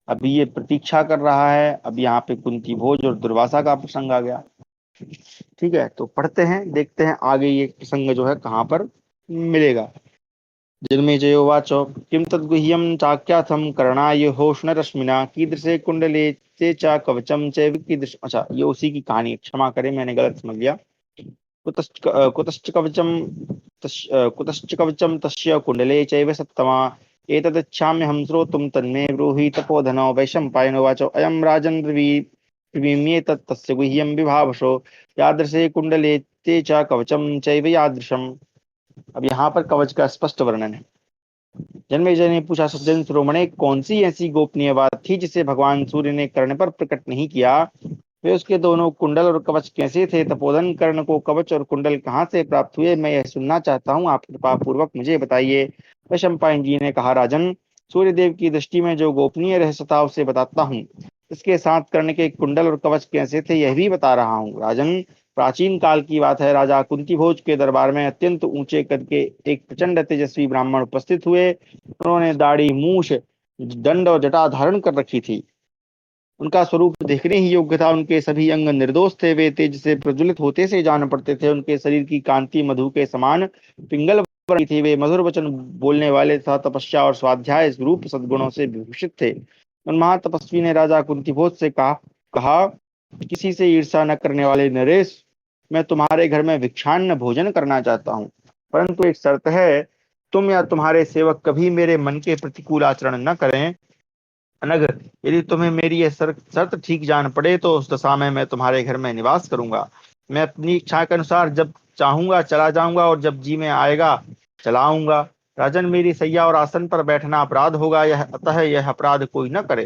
अभी ये प्रतीक्षा कर रहा है, अब यहाँ पे कुंती भोज और दुर्वासा का प्रसंग आ गया। ठीक है, तो पढ़ते हैं, देखते हैं आगे ये प्रसंग जो है कहाँ पर मिलेगा। जन्मेजयोवाच किं तद्गुह्यं चाख्यातं कर्णायुहोष्णरश्मिना कीदृशे कुंडले ते च कवचं चैव कीदृश। अच्छा, ये उसी की कहानी है, क्षमा करें मैंने गलत समझ लिया। कुतश्च कवचं तस्य कुंडले चैव सत्तमा एतदिच्छाम्यहं श्रोतुं तन्मे ब्रूहि तपोधनो। वैशम्पायनोवाच अयं राजन् ब्रवीम्येतत् तस्य गुह्यं विभावशो यादृशे कुंडले ते च कवचं चैव यादृशम्। अब यहाँ पर कवच का स्पष्ट वर्णन है। जन्मेजय ने पूछा, सज्जन शिरोमणे, कौन सी ऐसी गोपनीय बात थी जिसे भगवान सूर्य ने कर्ण पर प्रकट नहीं किया? वे उसके दोनों कुंडल और कवच कैसे थे? तपोधन कर्ण को कवच और कुंडल कहाँ से प्राप्त हुए? मैं यह सुनना चाहता हूँ, आप कृपा पूर्वक मुझे बताइए। वैशंपायन जी ने कहा, राजन, सूर्यदेव की दृष्टि में जो गोपनीय रहस्य था उसे बताता हूँ। इसके साथ कर्ण के कुंडल और कवच कैसे थे यह भी बता रहा हूँ। राजन, प्राचीन काल की बात है। राजा कुंती भोज के दरबार में अत्यंत ऊंचे कद के एक प्रचंड तेजस्वी ब्राह्मण उपस्थित हुए। उन्होंने दाढ़ी, मूछ, दंड और जटा धारण कर रखी थी। उनका स्वरूप देखने ही योग्य था। उनके सभी अंग निर्दोष थे। वे तेज से प्रज्वलित होते से जान पड़ते थे। उनके शरीर की कांति मधु के समान पिंगल वर्णी थी। वे मधुर वचन बोलने वाले तथा तपस्या और स्वाध्याय रूप सद्गुणों से विभूषित थे। उन महातपस्वी ने राजा कुंतीभोज से कहा, किसी से ईर्षा न करने वाले नरेश, मैं तुम्हारे घर में भिक्षान्न भोजन करना चाहता हूँ, परंतु एक शर्त है, तुम या तुम्हारे सेवक कभी मेरे मन के प्रतिकूल आचरण न करें। अनग, यदि तुम्हें मेरी यह शर्त ठीक जान पड़े तो उस दशा में मैं तुम्हारे घर में निवास करूंगा। मैं अपनी इच्छा के अनुसार जब चाहूंगा चला जाऊंगा और जब जी में आएगा चला आऊंगा। राजन, मेरी सैया और आसन पर बैठना अपराध होगा, अतः यह अपराध कोई न करे।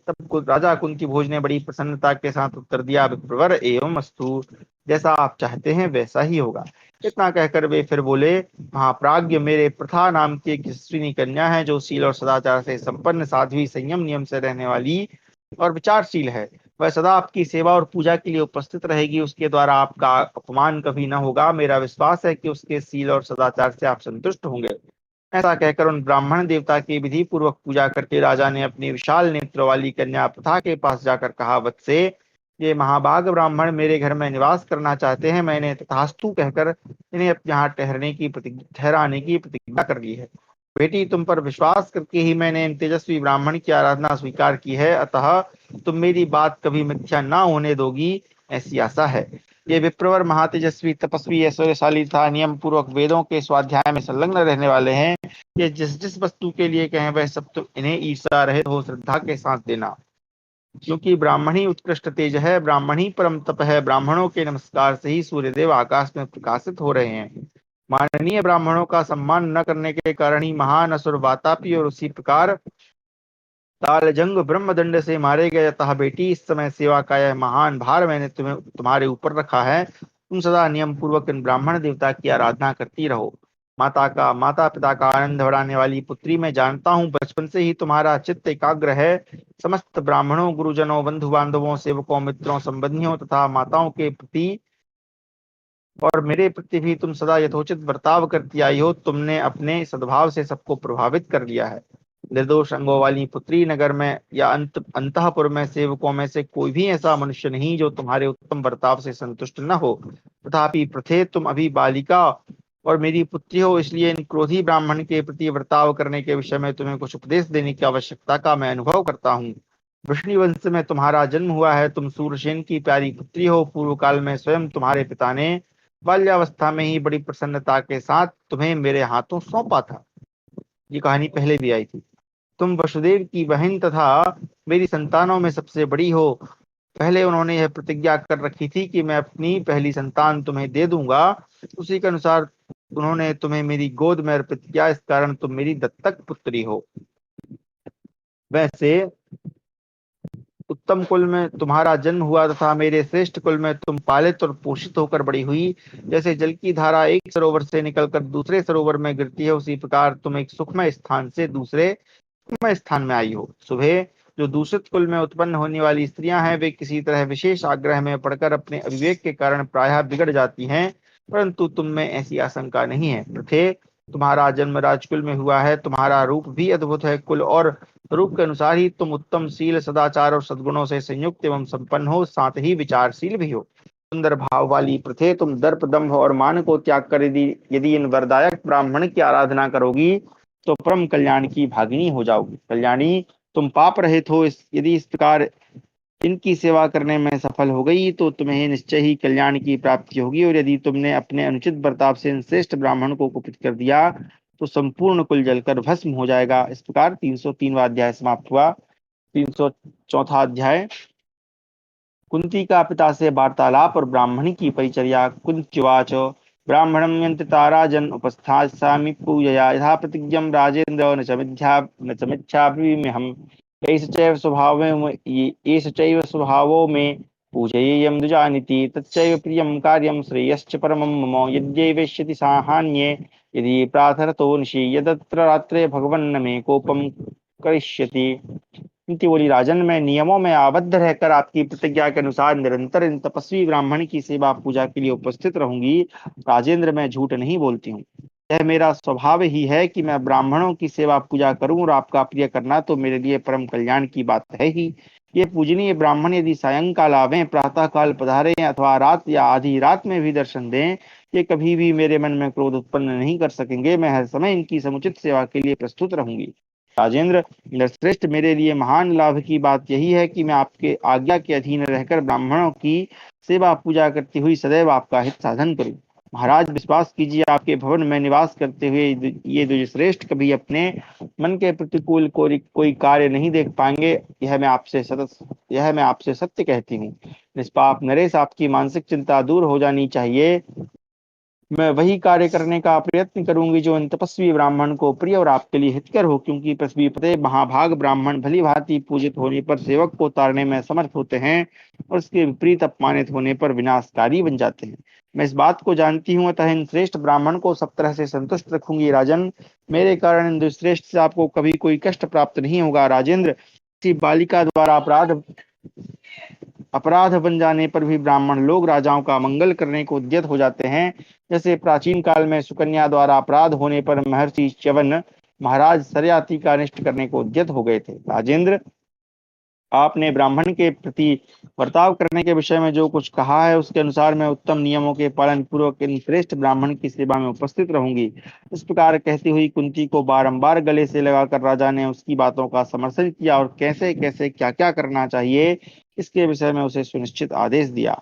तब राजा कुंती भोज ने बड़ी प्रसन्नता के साथ उत्तर दिया, विप्रवर एवं अस्तु, जैसा आप चाहते हैं वैसा ही होगा। इतना कहकर वे फिर बोले, महाप्राज्य, मेरे प्रथा नाम की एक यशस्विनी कन्या है जो शील और सदाचार से संपन्न, साध्वी, संयम नियम से रहने वाली और विचारशील है। वह सदा आपकी सेवा और पूजा के लिए उपस्थित रहेगी। उसके द्वारा आपका अपमान कभी न होगा। मेरा विश्वास है कि उसके शील और सदाचार से आप संतुष्ट होंगे। ऐसा कहकर उन ब्राह्मण देवता की विधि पूर्वक पूजा करके राजा ने अपनी विशाल नेत्र वाली कन्या प्रथा के पास जाकर कहा, वत्से, ये महाभाग ब्राह्मण मेरे घर में निवास करना चाहते हैं। मैंने तथास्तु कहकर इन्हें यहाँ ठहराने की प्रतिज्ञा कर ली है। बेटी, तुम पर विश्वास करके ही मैंने इन तेजस्वी ब्राह्मण की आराधना स्वीकार की है, अतः तुम मेरी बात कभी मिथ्या ना होने दोगी, ऐसी आशा है। ये विप्रवर महातेजस्वी तपस्वी ऐश्वर्यशाली था, नियम पूर्वक वेदों के स्वाध्याय में संलग्न रहने वाले हैं। ये जिस जिस वस्तु के लिए कहें वह सब तुम इन्हें ईर्षा रहित हो श्रद्धा के साथ देना, क्योंकि ब्राह्मण ही उत्कृष्ट तेज है, ब्राह्मण ही परम तप है। ब्राह्मणों के नमस्कार से ही सूर्यदेव आकाश में प्रकाशित हो रहे हैं। माननीय ब्राह्मणों का सम्मान न करने के कारण ही महान असुर वातापी और उसी प्रकार तालजंग ब्रह्मदंड से मारे गए। अतः बेटी, इस समय सेवा का यह महान भार मैंने तुम्हारे ऊपर रखा है। तुम सदा नियम पूर्वक इन ब्राह्मण देवता की आराधना करती रहो। माता पिता का आनंद बढ़ाने वाली पुत्री, मैं जानता हूँ बचपन से ही तुम्हारा चित्त एकाग्र है। समस्त ब्राह्मणों, गुरुजनों, बंधु बांधवों, सेवकों, मित्रों, संबंधियों तथा माताओं के प्रति और मेरे प्रति भी तुम सदा यथोचित बर्ताव करती आई हो। तुमने अपने सद्भाव से सबको प्रभावित कर लिया है। निर्दोष अंगों वाली पुत्री, नगर में या अंतःपुर में सेवकों में से कोई भी ऐसा मनुष्य नहीं जो तुम्हारे उत्तम बर्ताव से संतुष्ट न हो। तथापि प्रथे तुम अभी बालिका और मेरी पुत्री हो, इसलिए इन क्रोधी ब्राह्मण के प्रति बर्ताव करने के विषय में तुम्हें कुछ उपदेश देने की आवश्यकता का मैं अनुभव करता हूँ। वृष्णि वंश में तुम्हारा जन्म हुआ है, तुम सूरसेन की प्यारी पुत्री हो। पूर्व काल में स्वयं तुम्हारे पिता ने बाल्यावस्था में ही बड़ी प्रसन्नता के साथ तुम्हें मेरे हाथों सौंपा था। ये कहानी पहले भी आई थी। तुम वसुदेव की बहन तथा मेरी संतानों में सबसे बड़ी हो। पहले उन्होंने यह प्रतिज्ञा कर रखी थी कि मैं अपनी पहली संतान तुम्हें दे दूंगा। उसी के अनुसार उन्होंने तुम्हें मेरी गोद में अर्पित किया, इस कारण तुम मेरी दत्तक पुत्री हो। वैसे उत्तम कुल में तुम्हारा जन्म हुआ तथा मेरे श्रेष्ठ कुल में तुम पालित और पोषित होकर बड़ी हुई। जैसे जल की धारा एक सरोवर से निकलकर दूसरे सरोवर में गिरती है, उसी प्रकार तुम एक सुखमय स्थान से दूसरे सुखमय स्थान में आई हो। सुबह जो दूषित कुल में उत्पन्न होने वाली स्त्रियां हैं, वे किसी तरह विशेष आग्रह में पड़कर अपने अविवेक के कारण प्रायः बिगड़ जाती हैं, परंतु तुम में ऐसी आशंका नहीं है। प्रथे तुम्हारा जन्म राजकुल में हुआ है। तुम्हारा रूप भी अद्भुत है। कुल और रूप के अनुसार ही तुम उत्तम शील, सदाचार और सद्गुणों से संयुक्त एवं संपन्न हो, साथ ही विचारशील भी हो। सुंदर भाव वाली प्रथे, तुम दर्प, दंभ और मान को त्याग कर यदि यदि इन वरदायक ब्राह्मण की आराधना करोगी तो परम कल्याण की भागिनी हो जाओगी। कल्याणी, तुम पाप रहित हो। यदि इस प्रकार इनकी सेवा करने में सफल हो गई तो तुम्हें निश्चय ही कल्याण की प्राप्ति होगी, और यदि तुमने अपने अनुचित बर्ताव से इन श्रेष्ठ ब्राह्मण को कुपित कर दिया तो संपूर्ण कुल जलकर भस्म हो जाएगा। इस प्रकार 303वां अध्याय समाप्त हुआ। 304वां अध्याय कुंती का पिता से वार्तालाप और ब्राह्मणी की परिचर्या। कुंत्युवाच ब्राह्मणं यन्त्रिता राजन् उपस्थास्यामि पूजया यथा प्रतिज्ञं राजेन्द्र न च मिच्छाम्यहम्। एष चैव स्वभावो मे पूजयेयं द्विजानिति तच्चैव प्रियं कार्यं श्रेयश्च परमं मम। यद्यैवेष्यति साहान्ये यदि प्रार्थरतो निशि यदत्र रात्रे भगवन्न मे कोपं करिष्यति। कुंती बोली, राजन, मैं नियमों में आबद्ध रहकर आपकी प्रतिज्ञा के अनुसार निरंतर इन तपस्वी ब्राह्मण की सेवा पूजा के लिए उपस्थित रहूंगी। राजेंद्र, मैं झूठ नहीं बोलती हूँ। यह मेरा स्वभाव ही है कि मैं ब्राह्मणों की सेवा पूजा करूं, और आपका प्रिय करना तो मेरे लिए परम कल्याण की बात है ही। ये पूजनीय ब्राह्मण यदि सायंकाल आवें, प्रातः काल पधारें अथवा रात या आधी रात में भी दर्शन दें, ये कभी भी मेरे मन में क्रोध उत्पन्न नहीं कर सकेंगे। मैं हर समय इनकी समुचित सेवा के लिए प्रस्तुत रहूंगी। राजेंद्र, नरश्रेष्ठ, मेरे लिए महान लाभ की बात यही है कि मैं आपके आज्ञा के अधीन रहकर ब्राह्मणों की सेवा पूजा करती हुई सदैव आपका हित साधन करूं। महाराज, विश्वास कीजिए, आपके भवन में निवास करते हुए ये द्विजश्रेष्ठ कभी अपने मन के प्रतिकूल कोई कार्य नहीं देख पाएंगे। यह मैं आपसे सत्य कहती हूँ। निष्पाप नरेश, आपकी मानसिक चिंता दूर हो जानी चाहिए। मैं वही कार्य करने का प्रयत्न करूंगी जो इन तपस्वी ब्राह्मण को प्रिय और आपके लिए हितकर हो, क्योंकि पृथ्वी पते महाभाग ब्राह्मण भली भांति पूजित होने पर सेवक को तारने में समर्थ होते हैं, और उसके विपरीत अपमानित होने पर विनाशकारी बन जाते हैं। मैं इस बात को जानती हूँ, अतः इन श्रेष्ठ ब्राह्मण को सब तरह से संतुष्ट रखूंगी। राजन, मेरे कारण इन दुश्रेष्ठ से आपको कभी कोई कष्ट प्राप्त नहीं होगा। राजेंद्र, किसी बालिका द्वारा अपराध बन जाने पर भी ब्राह्मण लोग राजाओं का मंगल करने को उद्यत हो जाते हैं। जैसे प्राचीन काल में सुकन्या द्वारा अपराध होने पर महर्षि च्यवन महाराज सरयाति का अनिष्ट करने को उद्यत हो गए थे। राजेंद्र, आपने ब्राह्मण के प्रति बर्ताव करने के विषय में जो कुछ कहा है, उसके अनुसार मैं उत्तम नियमों के पालन पूर्वक इन श्रेष्ठ ब्राह्मण की सेवा में उपस्थित रहूंगी। इस प्रकार कहती हुई कुंती को बारंबार गले से लगाकर राजा ने उसकी बातों का समर्थन किया और कैसे कैसे क्या क्या करना चाहिए इसके विषय में उसे सुनिश्चित आदेश दिया।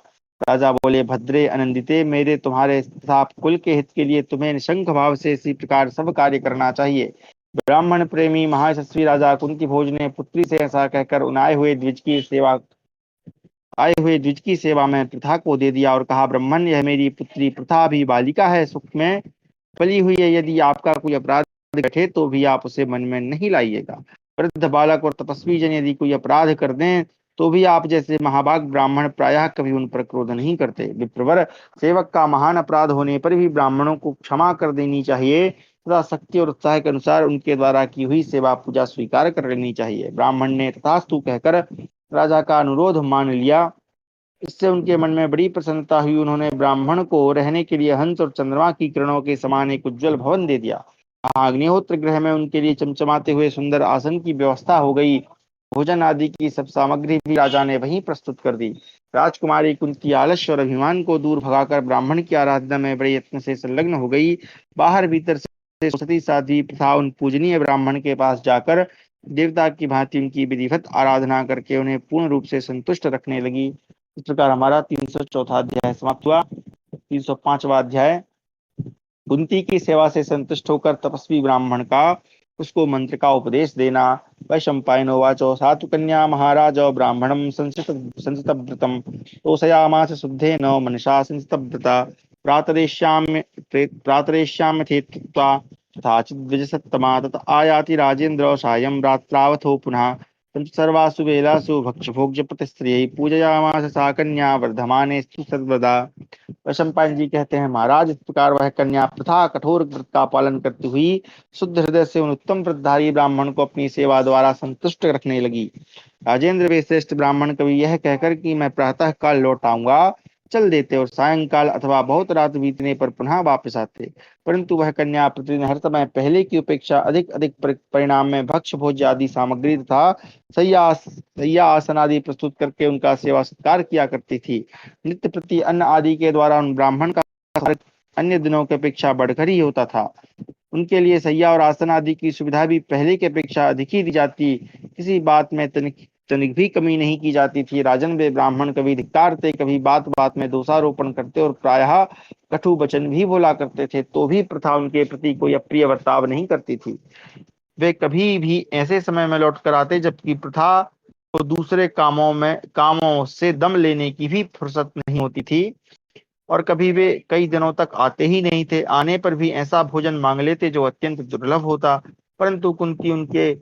राजा बोले, भद्रे आनंदिते, मेरे तुम्हारे तथा कुल के हित के लिए तुम्हें निशंक भाव से इसी प्रकार सब कार्य करना चाहिए। ब्राह्मण प्रेमी महायशस्वी राजा कुंती भोज ने पुत्री से ऐसा कहकर उन आए हुए द्विज की सेवा में प्रथा को दे दिया और कहा, ब्राह्मण, यह मेरी पुत्री प्रथा अभी बालिका है, सुख में पली हुई है। यदि आपका कोई अपराध घटे तो भी आप उसे मन में नहीं लाइएगा। वृद्ध बालक और तपस्वी जन यदि कोई अपराध कर दें तो भी आप जैसे महाभाग ब्राह्मण प्रायः कभी उन पर क्रोध नहीं करते। विप्रवर, सेवक का महान अपराध होने पर भी ब्राह्मणों को क्षमा कर देनी चाहिए तथा शक्ति और उत्साह के अनुसार उनके द्वारा की हुई सेवा पूजा स्वीकार कर लेनी चाहिए। ब्राह्मण ने तथास्तु कहकर राजा का अनुरोध मान लिया। इससे उनके मन में बड़ी प्रसन्नता हुई। उन्होंने ब्राह्मण को रहने के लिए हंस और चंद्रमा की किरणों के समान एक उज्ज्वल भवन दे दिया। अग्निहोत्र गृह में उनके लिए चमचमाते हुए सुंदर आसन की व्यवस्था हो गई। भोजन आदि की सब सामग्री भी राजा ने वहीं प्रस्तुत कर दी। राजकुमारी कुंती आलस्य और अभिमान को दूर भगाकर ब्राह्मण की आराधना में बड़े यत्न से संलग्न हो गई। बाहर भीतर से सती साध्वी प्रथा उन पूजनीय ब्राह्मण के पास जाकर देवता की भांति उनकी विधिवत आराधना करके उन्हें पूर्ण रूप से संतुष्ट रखने लगी। इस प्रकार हमारा 304वां अध्याय समाप्त हुआ। 305वां अध्याय, कुंती की सेवा से संतुष्ट होकर तपस्वी ब्राह्मण का उसको मंत्र का उपदेश देना। वैशंपायनोवाचो सातु कन्या महाराज ब्राह्मणम संसितव्रतम तोषयामास शुद्धेन मनसा संसितव्रता प्रातरेष्याम्यथे कृत्वा तथाचिद्विजसत्तमा तत आयाति राजेन्द्र सायं रात्रावथो पुनः सर्वासु वेलासु भक्ष्यभोज्य प्रतिस्त्रियै पूजयामास सा कन्या वर्धमाने सर्वदा। वैशंपायन जी कहते हैं, महाराज, इस प्रकार वह कन्या प्रथा कठोर व्रत का पालन करती हुई शुद्ध हृदय से उन उत्तम व्रतधारी ब्राह्मण को अपनी सेवा द्वारा संतुष्ट रखने लगी। राजेंद्र वे श्रेष्ठ ब्राह्मण कवि यह कहकर कि मैं प्रातः काल लौट आऊंगा चल देते और सायंकाल अथवा बहुत रात बीतने पर पुनः वापस आते, परंतु वह कन्या प्रतिदिन हर समय पहले की अपेक्षा अधिक अधिक परिणाम में भक्ष्य भोज्य आदि सामग्री तथा सैया आसन आदि प्रस्तुत करके उनका सेवा सत्कार किया करती थी। नित्य प्रति अन्न आदि के द्वारा उन ब्राह्मण का अन्य दिनों की अपेक्षा बढ़कर ही होता था। उनके लिए सैया और आसन आदि की सुविधा भी पहले की अपेक्षा अधिक ही दी जाती। किसी बात में तनिक भी कमी नहीं की जाती थी। राजन, वे ब्राह्मण कभी धिक्कारते, कभी बात बात में दोषारोपण करते और प्रायः कटु वचन भी बोला करते थे, तो भी प्रथा उनके प्रति कोई अप्रिय बर्ताव नहीं करती थी। वे कभी भी ऐसे समय में लौट कर आते जबकि प्रथा को दूसरे कामों से दम लेने की भी फुर्सत नहीं होती थी, और कभी वे कई दिनों तक आते ही नहीं थे। आने पर भी ऐसा भोजन मांग लेते जो अत्यंत दुर्लभ होता, परंतु कुंती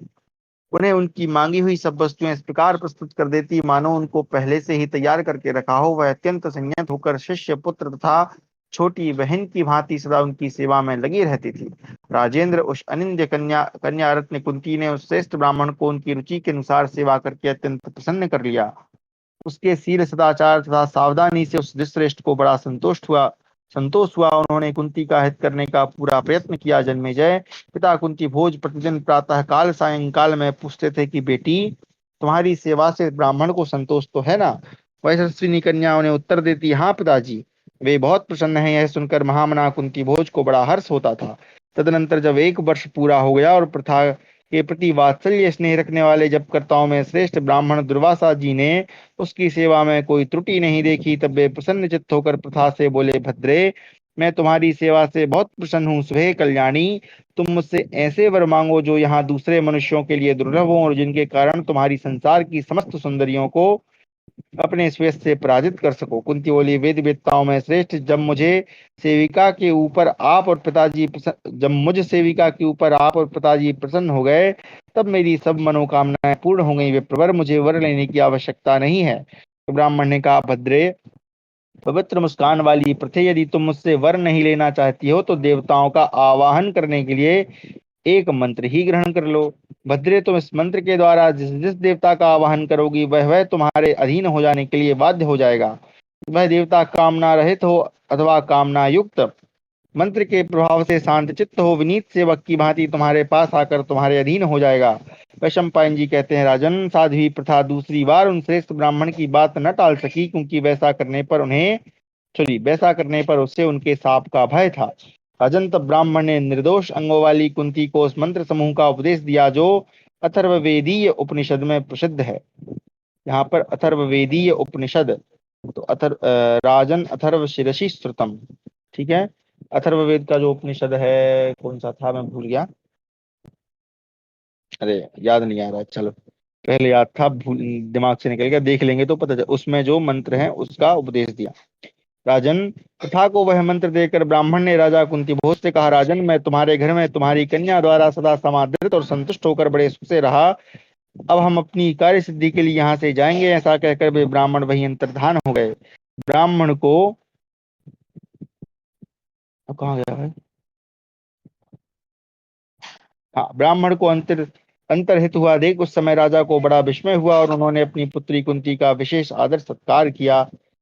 उन्हें उनकी मांगी हुई सब वस्तुएं इस प्रकार प्रस्तुत कर देती मानो उनको पहले से ही तैयार करके रखा हो। वह अत्यंत संयत होकर शिष्य पुत्र तथा छोटी बहन की भांति सदा उनकी सेवा में लगी रहती थी। राजेंद्र, उस अनिंद्य कन्या रत्न कुंती ने उस श्रेष्ठ ब्राह्मण को उनकी रुचि के अनुसार सेवा करके अत्यंत प्रसन्न कर लिया। उसके शील सदाचार तथा सावधानी से उस श्रेष्ठ को बड़ा संतोष हुआ। उन्होंने कुंती का हित करने का पूरा प्रयत्न किया। जन्मेजय पिता कुंती भोज प्रतिदिन प्रातः काल सायंकाल में पूछते थे कि बेटी, तुम्हारी सेवा से ब्राह्मण को संतोष तो है ना? वैशस्विनी कन्या उन्हें उत्तर देती, हाँ पिताजी, वे बहुत प्रसन्न हैं। यह सुनकर महामना कुंती भोज को बड़ा हर्ष होता था। तदनंतर जब 1 वर्ष पूरा हो गया और प्रथा के प्रति वात्सल्य स्नेह रखने वाले जपकर्ताओं में श्रेष्ठ ब्राह्मण दुर्वासा जी ने उसकी सेवा में कोई त्रुटि नहीं देखी, तब वे प्रसन्न चित्त होकर प्रथा से बोले, भद्रे, मैं तुम्हारी सेवा से बहुत प्रसन्न हूँ। सुहे कल्याणी, तुम मुझसे ऐसे वर मांगो जो यहाँ दूसरे मनुष्यों के लिए दुर्लभ हो और जिनके कारण तुम्हारी संसार की समस्त सुंदरियों को अपने स्वेश से पराजित कर सको। कुंती बोली, वेद वेदताओं में श्रेष्ठ, जब मुझे सेविका के ऊपर आप और पिताजी प्रसन्न हो गए, तब मेरी सब मनोकामनाएं पूर्ण हो गई। वे प्रवर, मुझे वर लेने की आवश्यकता नहीं है। तो ब्राह्मण ने कहा, भद्रे, पवित्र मुस्कान वाली प्रथे, यदि तुम मुझसे वर नहीं लेना चाहती हो तो देवताओं का आवाहन करने के लिए एक मंत्र ही ग्रहण कर लो। भद्रे, तुम इस मंत्र के द्वारा जिस जिस देवता का आवाहन करोगी वह तुम्हारे अधीन हो जाने के लिए बाध्य हो जाएगा। वह देवता कामना रहित हो अथवा कामना युक्त, मंत्र के प्रभाव से शांत चित्त हो, विनीत सेवक की भांति तुम्हारे पास आकर तुम्हारे अधीन हो जाएगा। वैशंपायन जी कहते हैं, राजन, साध्वी प्रथा दूसरी बार उन श्रेष्ठ ब्राह्मण की बात न टाल सकी, क्योंकि वैसा करने पर उससे उनके शाप का भय था। राजन, तब ब्राह्मण ने निर्दोष अंगों वाली कुंती को उस मंत्र समूह का उपदेश दिया जो अथर्ववेदीय उपनिषद में प्रसिद्ध है। यहाँ पर अथर्ववेदीय उपनिषद, तो राजन अथर्व शिरसी श्रुतम, ठीक है। अथर्ववेद का जो उपनिषद है कौन सा था, मैं भूल गया, अरे याद नहीं आ रहा, चलो पहले याद था, भूल दिमाग से निकल गया, देख लेंगे तो पता चल। उसमें जो मंत्र है उसका उपदेश दिया। राजन, प्रथा को वह मंत्र देकर ब्राह्मण ने राजा कुंती भोज से कहा, राजन, मैं तुम्हारे घर में तुम्हारी कन्या द्वारा सदा समादृत और संतुष्ट होकर बड़े सुख से रहा। अब हम अपनी कार्य सिद्धि के लिए यहाँ से जाएंगे। ऐसा कहकर वे ब्राह्मण वहीं अंतर्धान हो गए। ब्राह्मण को, अब कहाँ गया भाई? हाँ, ब्राह्मण को अंतर्हित हुआ देख उस समय राजा को बड़ा विस्मय हुआ और उन्होंने अपनी पुत्री कुंती का विशेष आदर सत्कार किया।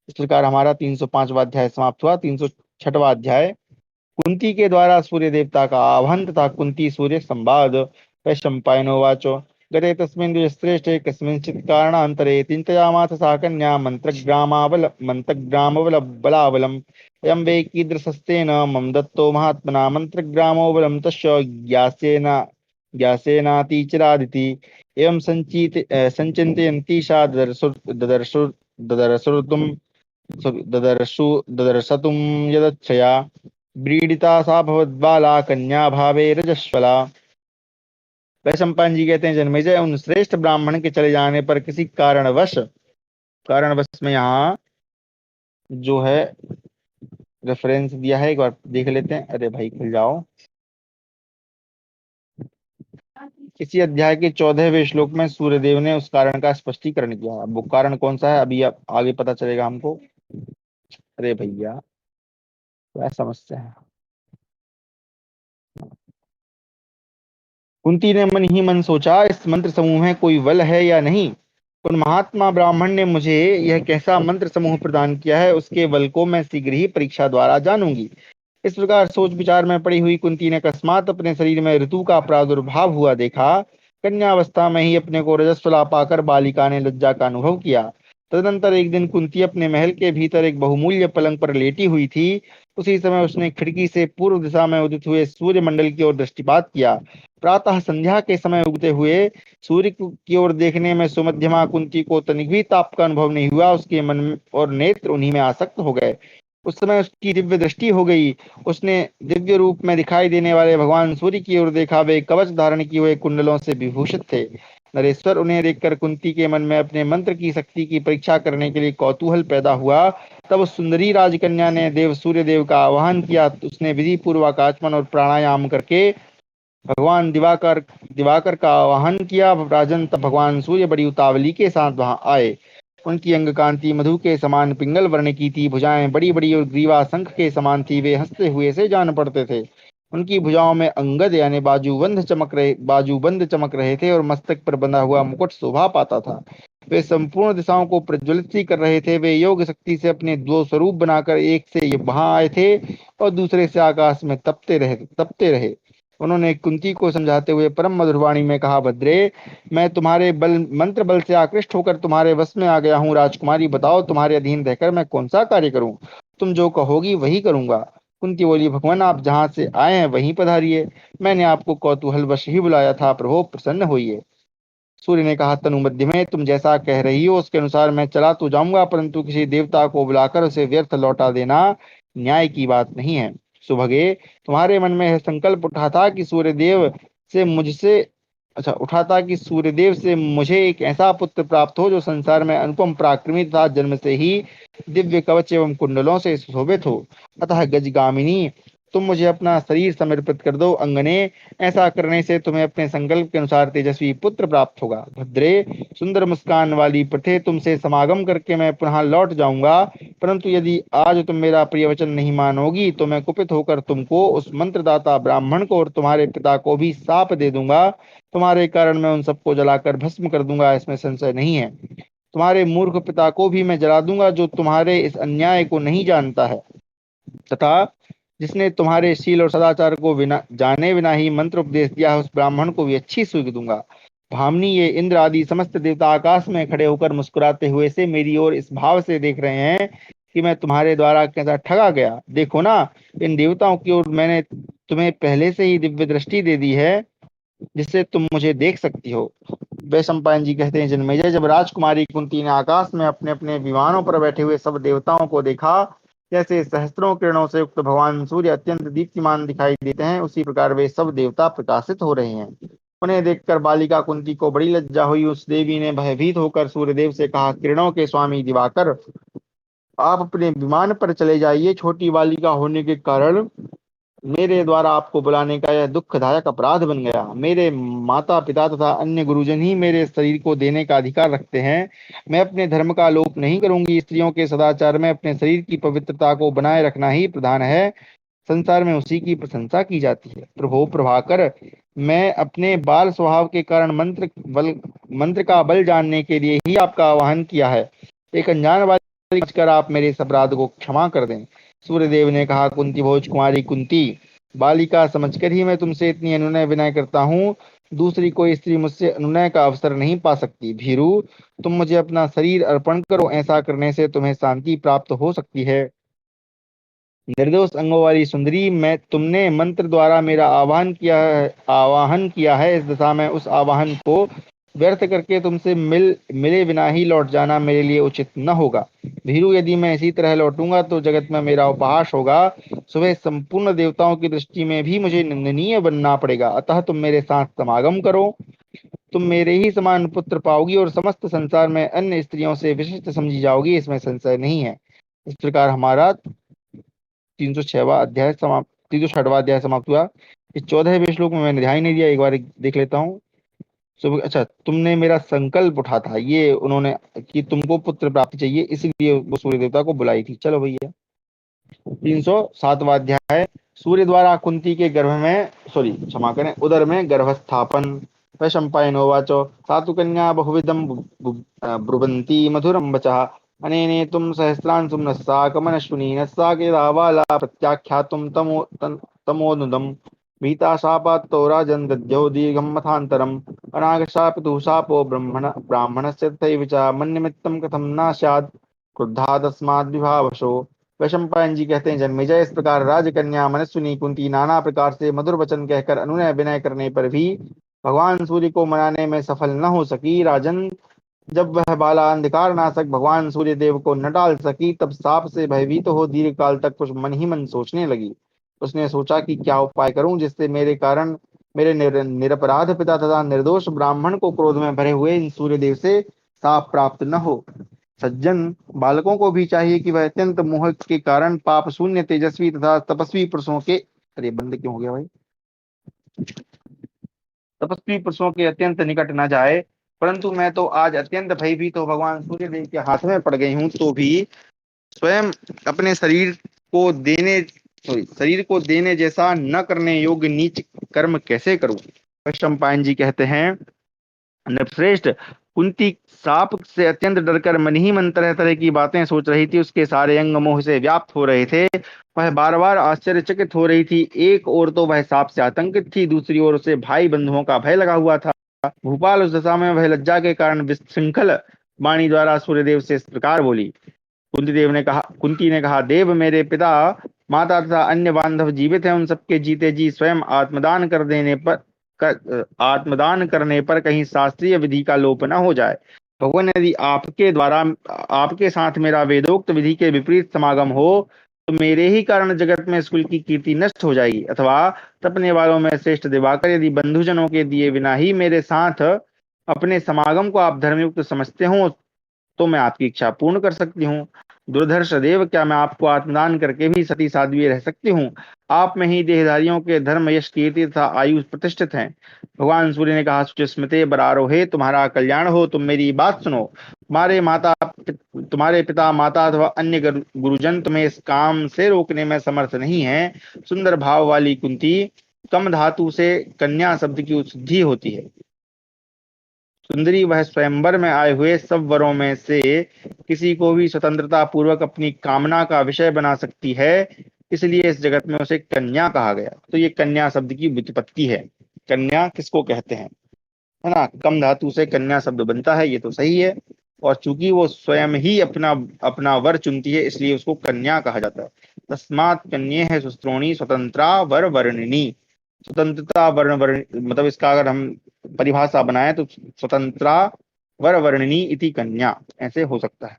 इस प्रकार हमारा 305वां अध्याय समाप्त हुआ। 306वां अध्याय, कुंती के द्वारा सूर्य देवता का आह्वान तथा कुंती सूर्य संवाद। वैशंपायनोवाचो गते तस्मिन् द्विजश्रेष्ठे कस्मिंश्चित् कारणान्तरे चिन्तयामास सा कन्या मंत्रग्रामबल बलाबलम् अयं वै कीदृशस्तेन मम दत्तो महात्मना मंत्रग्रामो बलं तस्य ज्ञासेनातिचिरादिति एवं संचिन्तयन्ती सा ददर्शुर्दुम् ददर्शतुं यदच्छया व्रीडिता सा भवद्बाला कन्या भावे रजस्वला। वैशंपायन जी कहते हैं, जन्मेजय, उन श्रेष्ठ ब्राह्मण के चले जाने पर किसी कारणवश में यहाँ जो है रेफरेंस दिया है, एक बार देख लेते हैं। अरे भाई खुल जाओ। इसी अध्याय के 14वें श्लोक में सूर्यदेव ने उस कारण का स्पष्टीकरण किया। अब वो कारण कौन सा है अभी आप आगे पता चलेगा हमको। अरे भैया क्या समस्या है। कुंती ने मन ही मन सोचा, इस मंत्र समूह में कोई बल है या नहीं। उन महात्मा ब्राह्मण ने मुझे यह कैसा मंत्र समूह प्रदान किया है, उसके बल को मैं शीघ्र ही परीक्षा द्वारा जानूंगी। इस प्रकार सोच विचार में पड़ी हुई कुंती ने अकस्मात अपने शरीर में ऋतु का प्रादुर्भाव हुआ देखा। कन्यावस्था में ही अपने को रजस्वला पाकर बालिका ने लज्जा का अनुभव किया। तदनंतर एक दिन कुंती अपने महल के भीतर एक बहुमूल्य पलंग पर लेटी हुई थी। उसी समय उसने खिड़की से पूर्व दिशा में उदित हुए सूर्य मंडल की ओर दृष्टिपात किया। प्रातः संध्या के समय उगते हुए सूर्य की ओर देखने में सुमध्यमा कुंती को तनिक भी ताप का अनुभव नहीं हुआ। उसके मन और नेत्र उन्हीं में आसक्त हो गए। उस समय उसकी दिव्य दृष्टि हो गई। उसने दिव्य रूप में दिखाई देने वाले भगवान सूर्य की ओर देखा। वे कवच धारण किए हुए कुंडलों से विभूषित थे। नरेश्वर, उन्हें देखकर कुंती के मन में अपने मंत्र की शक्ति की परीक्षा करने के लिए कौतूहल पैदा हुआ। तब उस सुंदरी राजकन्या ने देव सूर्य देव का आह्वान किया। उसने विधि पूर्वक आचमन और प्राणायाम करके भगवान दिवाकर दिवाकर का आवाहन किया। राजन, तब भगवान सूर्य बड़ी उतावली के साथ वहां आए। उनकी अंग कांति मधु के समान पिंगल वर्ण की थी। भुजाएं बड़ी बड़ी और ग्रीवा शंख के समान थी। वे हंसते हुए से जान पड़ते थे। उनकी भुजाओं में अंगद यानी बाजूबंद चमक रहे थे और मस्तक पर बंधा हुआ मुकुट शोभा पाता था। वे संपूर्ण दिशाओं को प्रज्वलित सी कर रहे थे। वे योग शक्ति से अपने दो स्वरूप बनाकर एक से वहां आए थे और दूसरे से आकाश में तपते रहे। उन्होंने कुंती को समझाते हुए परम मधुर वाणी में कहा, भद्रे, मैं तुम्हारे मंत्र बल से आकृष्ट होकर तुम्हारे वश में आ गया हूँ। राजकुमारी, बताओ, तुम्हारे अधीन रहकर मैं कौन सा कार्य करूं। तुम जो कहोगी वही करूंगा। कुंती बोली, भगवान, आप जहां से आए हैं वहीं पधारिए। मैंने आपको कौतूहलवश ही बुलाया था। प्रभु प्रसन्न होइए। सूर्य ने कहा, तनु मध्य में तुम जैसा कह रही हो उसके अनुसार मैं चला तो जाऊंगा, परंतु किसी देवता को बुलाकर उसे व्यर्थ लौटा देना न्याय की बात नहीं है। सुभगे, तुम्हारे मन में यह संकल्प उठा था कि सूर्यदेव से मुझे एक ऐसा पुत्र प्राप्त हो जो संसार में अनुपम पराक्रमी तथा जन्म से ही दिव्य कवच एवं कुंडलों से सुशोभित हो। अतः गजगामिनी, तुम मुझे अपना शरीर समर्पित कर दो। अंगने, ऐसा करने से तुम्हें अपने संकल्प के अनुसार तेजस्वी पुत्र प्राप्त होगा। भद्रे, सुंदर मुस्कान वाली प्रथे, तुमसे समागम करके मैं पुनः लौट जाऊंगा, परंतु यदि आज तुम मेरा प्रिय वचन नहीं मानोगी तो मैं कुपित होकर तुमको, उस मंत्रदाता ब्राह्मण को और तुम्हारे पिता को भी शाप दे दूंगा। तुम्हारे कारण मैं उन सबको जलाकर भस्म कर दूंगा, इसमें संशय नहीं है। तुम्हारे मूर्ख पिता को भी मैं जला दूंगा, जो तुम्हारे इस अन्याय को नहीं जानता है, तथा जिसने तुम्हारे शील और सदाचार को बिना ही मंत्र उपदेश दिया है, उस ब्राह्मण को भी अच्छी सुख दूंगा। भामिनी, ये इंद्र आदि समस्त देवता आकाश में खड़े होकर मुस्कुराते हुए से मेरी ओर इस भाव से देख रहे हैं कि मैं तुम्हारे द्वारा कैसा ठगा गया। देखो ना, इन देवताओं की ओर मैंने तुम्हें पहले से ही दिव्य दृष्टि दे दी है, जिससे तुम मुझे देख सकती हो। वैशंपायन जी कहते हैं, जन्मेजय, जब राजकुमारी कुंती ने आकाश में अपने अपने विमानों पर बैठे हुए सब देवताओं को देखा, जैसे सहस्त्रों किरणों से युक्त भगवान सूर्य अत्यंत दीप्तिमान दिखाई देते हैं, उसी प्रकार वे सब देवता प्रकाशित हो रहे हैं। उन्हें देखकर बालिका कुंती को बड़ी लज्जा हुई। उस देवी ने भयभीत होकर सूर्यदेव से कहा, किरणों के स्वामी दिवाकर, आप अपने विमान पर चले जाइए। छोटी बालिका होने के कारण मेरे द्वारा आपको बुलाने का यह दुखदायक अपराध बन गया। मेरे माता पिता तथा अन्य गुरुजन ही मेरे शरीर को देने का अधिकार रखते हैं। मैं अपने धर्म का लोप नहीं करूंगी। स्त्रियों के सदाचार में अपने शरीर की पवित्रता को बनाए रखना ही प्रधान है। संसार में उसी की प्रशंसा की जाती है। प्रभो प्रभाकर, मैं अपने बाल स्वभाव के कारण मंत्र का बल जानने के लिए ही आपका आह्वान किया है। एक अनजान बालिका समझकर आप मेरे इस अपराध को क्षमा कर दें। सूर्यदेव ने कहा, कुंती भोज कुमारी कुंती, बालिका समझकर ही मैं तुमसे इतनी अनुनय विनय करता हूँ। दूसरी कोई स्त्री मुझसे अनुनय का अवसर नहीं पा सकती। भीरु, तुम मुझे अपना शरीर अर्पण करो। ऐसा करने से तुम्हें शांति प्राप्त हो सकती है। निर्दोष अंगों वाली सुंदरी, मैं तुमने मंत्र द्वारा मेरा आवाहन किया है। इस दशा में उस आवाहन को व्यर्थ करके तुमसे मिले बिना ही लौट जाना मेरे लिए उचित न होगा। भीरु, यदि मैं इसी तरह लौटूंगा तो जगत में मेरा उपहास होगा। सुबह संपूर्ण देवताओं की दृष्टि में भी मुझे निंदनीय बनना पड़ेगा। अतः तुम मेरे साथ समागम करो। तुम मेरे ही समान पुत्र पाओगी और समस्त संसार में अन्य स्त्रियों से विशिष्ट समझी जाओगी, इसमें संशय नहीं है। इस प्रकार हमारा 306वां अध्याय समाप्त हुआ। इस 14वें श्लोक में मैंने ध्यान नहीं दिया, एक बार देख लेता हूँ। अच्छा, तुमने मेरा संकल्प उठा था, ये उन्होंने कि तुमको पुत्र प्राप्ति चाहिए, इसलिए वो सूर्य देवता को बुलाई थी। चलो भैया, 307वां अध्याय। सूर्य द्वारा कुंती के गर्भ में, सॉरी क्षमा करें, उदर में गर्भस्थापन। वैशंपायनोवाच, सातु कन्या बहुविधम ब्रुवन्ति मधुरं वचः, अनेनेतुं सहस्रांशुं नस्सा कमनश्विनी नस्सा केदावाला प्रत्याख्यातुं तमोनुदम्। भीता शापात्तो राजन् दद्यौ दीर्घं मथान्तरम्। अनागशा पितुः शापो ब्राह्मणस्य तथैव च मन्निमित्तं कथं न स्यात् क्रुद्धा तस्माद् विभावशो। वैशंपायन जी कहते हैं, जन्मेजय, इस प्रकार राजकन्या मनस्विनी कुंती नाना प्रकार से मधुर वचन कहकर अनुनय विनय करने पर भी भगवान सूर्य को मनाने में सफल न हो सकी। राजन, जब वह बाला अंधकार नाशक भगवान सूर्य देव को न डाल सकी, तब साप से भयभीत हो दीर्घ काल तक कुछ मन ही मन सोचने लगी। उसने सोचा कि क्या उपाय करूं जिससे मेरे कारण मेरे निरपराध पिता तथा निर्दोष ब्राह्मण को क्रोध में भरे हुए इन सूर्यदेव से शाप प्राप्त न हो। सज्जन, बालकों को भी चाहिए कि वह अत्यंत मोह के कारण पाप शून्य तेजस्वी तथा तपस्वी पुरुषों के, अरे बंद क्यों हो गया भाई, तपस्वी पुरुषों के अत्यंत निकट न जाए। परंतु मैं तो आज अत्यंत भयभीत तो भगवान सूर्य देव के हाथ में पड़ गई हूँ, तो भी स्वयं अपने शरीर को देने जैसा न करने योग्य नीच कर्म कैसे करूं। वैशंपायन जी कहते हैं, नृपश्रेष्ठ, कुंती सांप से अत्यंत डरकर मन ही मन तरह तरह की बातें सोच रही थी। उसके सारे अंग मोह से व्याप्त हो रहे थे। वह बार बार आश्चर्यचकित हो रही थी। एक ओर तो वह सांप से आतंकित थी, दूसरी ओर उसे भाई बंधुओं का भय लगा हुआ था। भूपाल, उस दशा में वह लज्जा के कारण विशृंखल वाणी द्वारा सूर्यदेव से इस प्रकार बोली। कुंती ने कहा, देव, मेरे पिता माता तथा अन्य बांधव जीवित हैं। उन सबके जीते जी स्वयं आत्मदान करने पर कहीं शास्त्रीय विधि का लोप न हो जाए। भगवान, यदि आपके साथ मेरा वेदोक्त विधि के विपरीत समागम हो तो मेरे ही कारण जगत में इस कुल की कीर्ति नष्ट हो जाएगी। अथवा तपने वालों में श्रेष्ठ दिवाकर, यदि बंधुजनों के दिए बिना ही मेरे साथ अपने समागम को आप धर्मयुक्त समझते हो तो मैं आपकी इच्छा पूर्ण कर सकती हूँ। दुर्धर्ष देव, क्या मैं आपको आत्मदान करके भी सती साध्वी रह सकती हूँ? आप में ही देहधारियों के धर्म, यश, कीर्ति तथा आयु प्रतिष्ठित हैं। भगवान सूर्य ने कहा, सुचिस्मिते बरारोहे, तुम्हारा कल्याण हो। तुम मेरी बात सुनो। तुम्हारे पिता माता अथवा अन्य गुरुजन तुम्हें इस काम से रोकने में समर्थ नहीं है। सुंदर भाव वाली कुंती, कम धातु से कन्या शब्द की शुद्धि होती है। सुंदरी, वह स्वयंवर में आए हुए सब वरों में से किसी को भी स्वतंत्रता पूर्वक अपनी कामना का विषय बना सकती है। इसलिए इस जगत में उसे कन्या कहा गया। तो ये कन्या शब्द की व्युत्पत्ति है। कन्या किसको कहते हैं, है ना? कम धातु से कन्या शब्द बनता है, ये तो सही है। और चूंकि वो स्वयं ही अपना अपना वर चुनती है, इसलिए उसको कन्या कहा जाता है। तस्मात् कन्ये है सुस्त्रोणी स्वतंत्रा वर वर्णिनी। स्वतंत्रता वर्ण मतलब इसका अगर हम परिभाषा बनाए तो स्वतंत्रा वर वर्णिनी इति कन्या, ऐसे हो सकता है।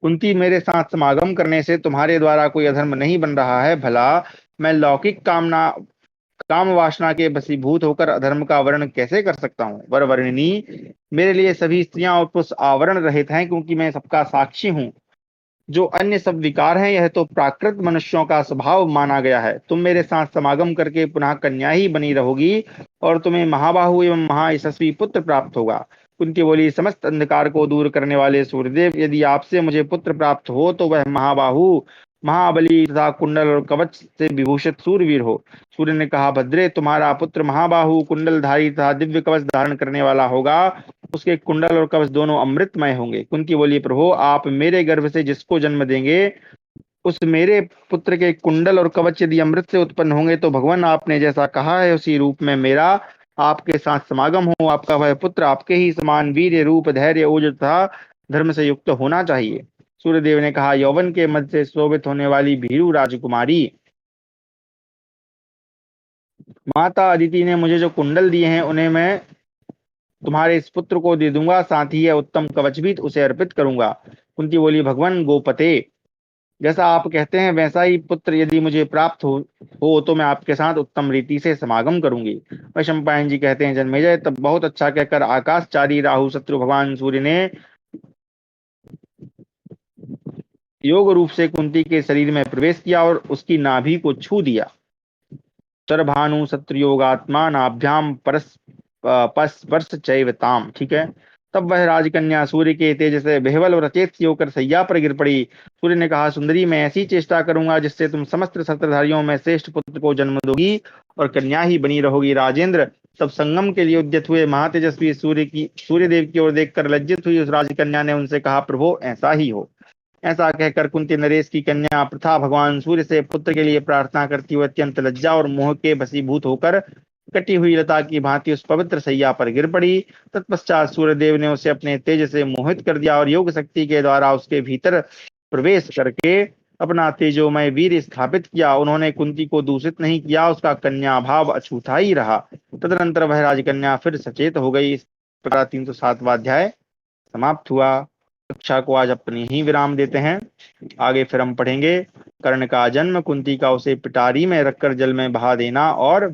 कुंती, मेरे साथ समागम करने से तुम्हारे द्वारा कोई अधर्म नहीं बन रहा है। भला मैं लौकिक काम वासना के वशीभूत होकर अधर्म का वर्ण कैसे कर सकता हूँ? वर वर्णिनी, मेरे लिए सभी स्त्रियां और पुरुष आवरण रहित हैं, क्योंकि मैं सबका साक्षी हूँ। जो अन्य सब विकार हैं, यह तो प्राकृत मनुष्यों का स्वभाव माना गया है। तुम मेरे साथ समागम करके पुनः कन्या ही बनी रहोगी और तुम्हें महाबाहु एवं महायशस्वी पुत्र प्राप्त होगा। कुंती बोली, समस्त अंधकार को दूर करने वाले सूर्यदेव, यदि आपसे मुझे पुत्र प्राप्त हो तो वह महाबाहु, महाबली तथा कुंडल और कवच से विभूषित सूरवीर हो। सूर्य ने कहा, भद्रे, तुम्हारा पुत्र महाबाहु, कुंडलधारी तथा दिव्य कवच धारण करने वाला होगा। उसके कुंडल और कवच दोनों अमृतमय होंगे। कुंती बोली, प्रभु, आप मेरे गर्भ से जिसको जन्म देंगे, उस मेरे पुत्र के कुंडल और कवच यदि अमृत से उत्पन्न होंगे तो भगवान आपने जैसा कहा है उसी रूप में मेरा आपके साथ समागम हो। आपका वह पुत्र आपके ही समान वीर्य, रूप, धैर्य, ओज तथा धर्म से युक्त होना चाहिए। सूर्यदेव ने कहा, यौवन के मध्य से शोभित होने वाली भीरु राजकुमारी, माता अदिति ने मुझे जो कुंडल दिए हैं उन्हें मैं तुम्हारे इस पुत्र को दे दूंगा, साथ ही यह उत्तम कवच भी उसे अर्पित करूंगा। कुंती बोली, भगवान गोपते, जैसा आप कहते हैं वैसा ही पुत्र यदि मुझे प्राप्त हो तो मैं आपके साथ उत्तम रीति से समागम करूंगी। वैशंपायन जी कहते हैं, जन्मेजय, तब बहुत अच्छा कहकर आकाशचारी राहु शत्रु भगवान सूर्य ने योग रूप से कुंती के शरीर में प्रवेश किया और उसकी नाभि को छू दिया। सर्भानु शत्रुयोगात्मा नाभ्याम परस्पर्श चैवताम। ठीक है। तब वह राजकन्या सूर्य के तेज से बेहवल और अचेत सी होकर सैया पर गिर पड़ी। सूर्य ने कहा, सुंदरी, मैं ऐसी चेष्टा करूंगा जिससे तुम समस्त शस्त्रधारियों में श्रेष्ठ पुत्र को जन्म दोगी और कन्या ही बनी रहोगी। राजेंद्र, तब संगम के लिए उद्यत हुए महातेजस्वी सूर्यदेव की ओर देखकर लज्जित हुई उस राजकन्या ने उनसे कहा, प्रभु, ऐसा ही हो। ऐसा कहकर कुंती नरेश की कन्या प्रथा भगवान सूर्य से पुत्र के लिए प्रार्थना करती हुई अत्यंत लज्जा और मोह के वशीभूत होकर कटी हुई लता की भांति उस पवित्र सैया पर गिर पड़ी। तत्पश्चात सूर्यदेव ने उसे अपने तेज से मोहित कर दिया और योग शक्ति के द्वारा उसके भीतर प्रवेश करके अपना तेजोमय वीर स्थापित किया। उन्होंने कुंती को दूषित नहीं किया, उसका कन्या भाव अछूता ही रहा। तदनंतर वह राजकन्या फिर सचेत हो गई। इस प्रकार 307वां अध्याय समाप्त हुआ। कक्षा को आज अपनी ही विराम देते हैं। आगे फिर हम पढ़ेंगे कर्ण का जन्म, कुंती का उसे पिटारी में रखकर जल में बहा देना और